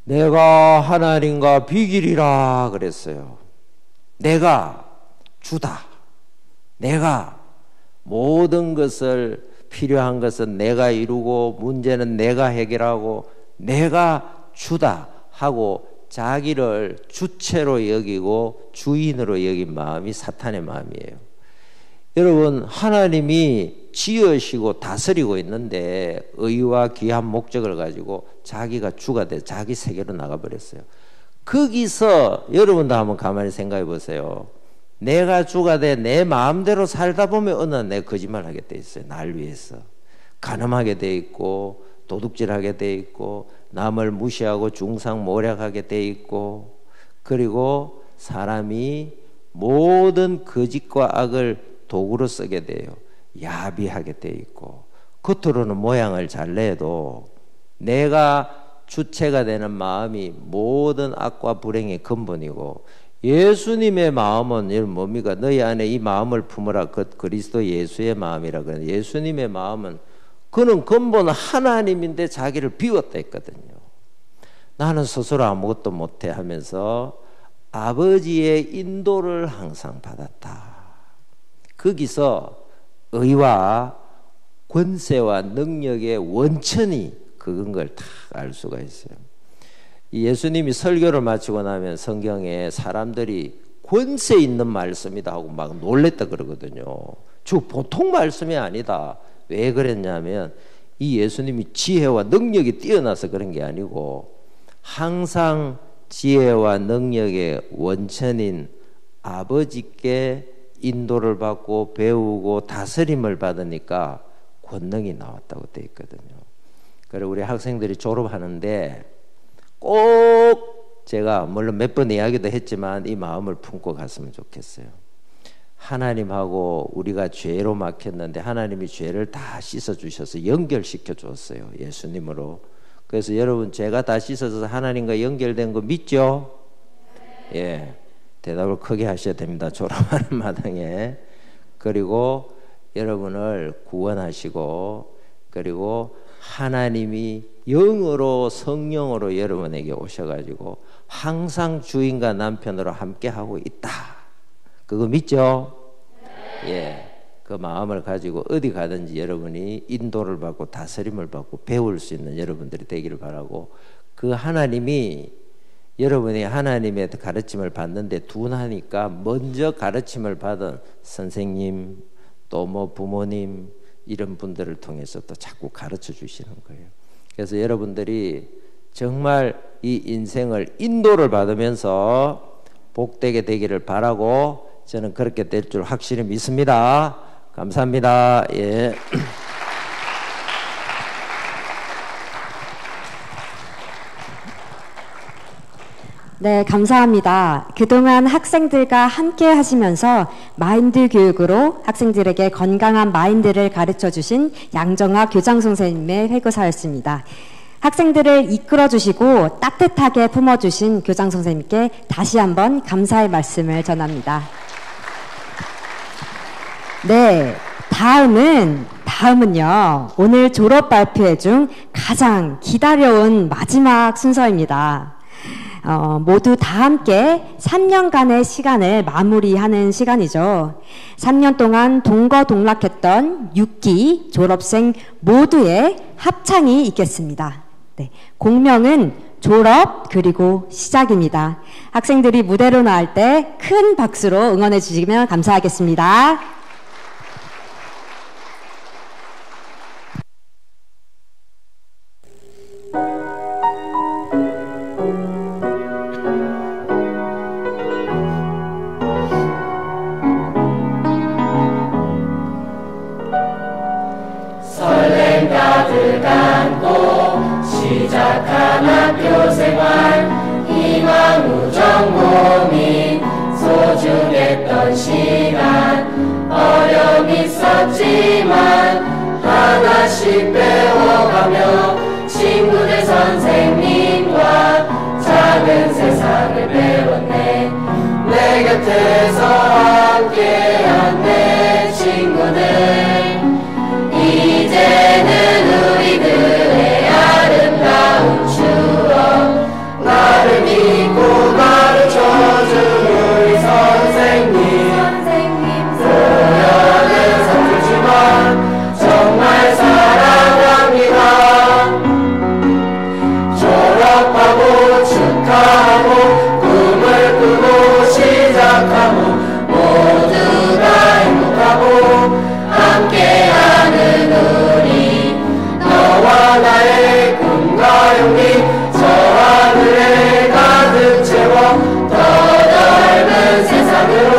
내가 하나님과 비길이라 그랬어요. 내가 주다. 내가 모든 것을 필요한 것은 내가 이루고 문제는 내가 해결하고 내가 주다 하고 자기를 주체로 여기고 주인으로 여긴 마음이 사탄의 마음이에요. 여러분 하나님이 지으시고 다스리고 있는데 의와 귀한 목적을 가지고 자기가 주가 돼 자기 세계로 나가버렸어요. 거기서 여러분도 한번 가만히 생각해 보세요. 내가 주가 돼 내 마음대로 살다 보면 어느 날 내가 거짓말하게 돼 있어요. 날 위해서 간음하게 돼 있고 도둑질하게 돼 있고 남을 무시하고 중상모략하게 돼 있고 그리고 사람이 모든 거짓과 악을 도구로 쓰게 돼요. 야비하게 돼 있고 겉으로는 모양을 잘 내도 내가 주체가 되는 마음이 모든 악과 불행의 근본이고, 예수님의 마음은 이건 뭡니까? 너희 안에 이 마음을 품으라. 그 그리스도 예수의 마음이라 그러는데, 예수님의 마음은 그는 근본 하나님인데 자기를 비웠다 했거든요. 나는 스스로 아무것도 못해 하면서 아버지의 인도를 항상 받았다. 거기서 의와 권세와 능력의 원천이 그건 걸 다 알 수가 있어요. 예수님이 설교를 마치고 나면 성경에 사람들이 권세 있는 말씀이다 하고 막 놀랬다 그러거든요. 저 보통 말씀이 아니다. 왜 그랬냐면 이 예수님이 지혜와 능력이 뛰어나서 그런 게 아니고, 항상 지혜와 능력의 원천인 아버지께 인도를 받고 배우고 다스림을 받으니까 권능이 나왔다고 되어 있거든요. 그리고 우리 학생들이 졸업하는데 꼭 제가 물론 몇 번 이야기도 했지만 이 마음을 품고 갔으면 좋겠어요. 하나님하고 우리가 죄로 막혔는데 하나님이 죄를 다 씻어주셔서 연결시켜 줬어요. 예수님으로. 그래서 여러분 죄가 다 씻어져서 하나님과 연결된 거 믿죠? 예, 대답을 크게 하셔야 됩니다. 졸업하는 마당에. 그리고 여러분을 구원하시고, 그리고 하나님이 영으로 성령으로 여러분에게 오셔가지고 항상 주인과 남편으로 함께하고 있다. 그거 믿죠? 예, 그 마음을 가지고 어디 가든지 여러분이 인도를 받고 다스림을 받고 배울 수 있는 여러분들이 되기를 바라고, 그 하나님이 여러분이 하나님의 가르침을 받는데 둔하니까 먼저 가르침을 받은 선생님 또 뭐 부모님 이런 분들을 통해서 또 자꾸 가르쳐 주시는 거예요. 그래서 여러분들이 정말 이 인생을 인도를 받으면서 복되게 되기를 바라고, 저는 그렇게 될 줄 확실히 믿습니다. 감사합니다. 예. 네, 감사합니다. 그동안 학생들과 함께 하시면서 마인드 교육으로 학생들에게 건강한 마인드를 가르쳐 주신 양정아 교장 선생님의 회고사였습니다. 학생들을 이끌어 주시고 따뜻하게 품어 주신 교장 선생님께 다시 한번 감사의 말씀을 전합니다. 네, 다음은요, 오늘 졸업 발표회 중 가장 기다려온 마지막 순서입니다. 모두 다 함께 3년간의 시간을 마무리하는 시간이죠. 3년 동안 동거동락했던 6기 졸업생 모두의 합창이 있겠습니다. 네, 공명은 졸업 그리고 시작입니다. 학생들이 무대로 나올 때 큰 박수로 응원해 주시면 감사하겠습니다. 가득 안고 시작한 학교 생활, 희망 우정 고민 소중했던 시간, 어려움 있었지만 하나씩 배워가며 친구들 선생님과 작은 세상을 배웠네. 내 곁에서 함께한 내 친구들, 이제는 우리들의 아름다운 추억, 나를 믿고 가르쳐준 우리 선생님, 소녀는 서툴지만 정말 사랑합니다. 졸업하고 축하하고 꿈을 꾸고 시작하고 모두 다 행복하고 함께하는 우리, 너와 나의 꿈과 용기 저 하늘에 가득 채워 더 넓은 세상으로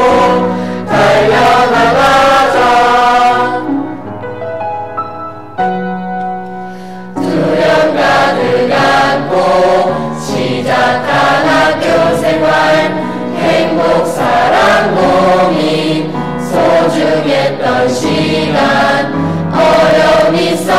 달려나가자. 두려움 가득 안고 시작한 학교 생활, 행복 사랑 고민 소중했던 시간, 어려움 있어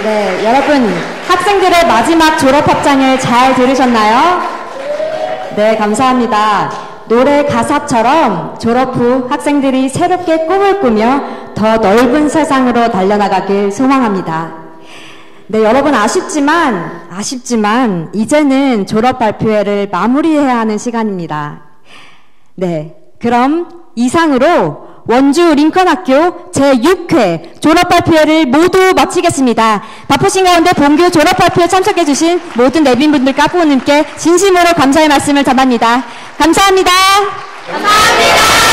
네, 여러분 학생들의 마지막 졸업합장을 잘 들으셨나요? 네, 감사합니다. 노래 가사처럼 졸업 후 학생들이 새롭게 꿈을 꾸며 더 넓은 세상으로 달려나가길 소망합니다. 네, 여러분 아쉽지만 이제는 졸업 발표회를 마무리해야 하는 시간입니다. 네, 그럼 이상으로 원주 링컨학교 제6회 졸업발표회를 모두 마치겠습니다. 바쁘신 가운데 본교 졸업발표에 참석해주신 모든 내빈분들과 부모님께 진심으로 감사의 말씀을 전합니다. 감사합니다. 감사합니다.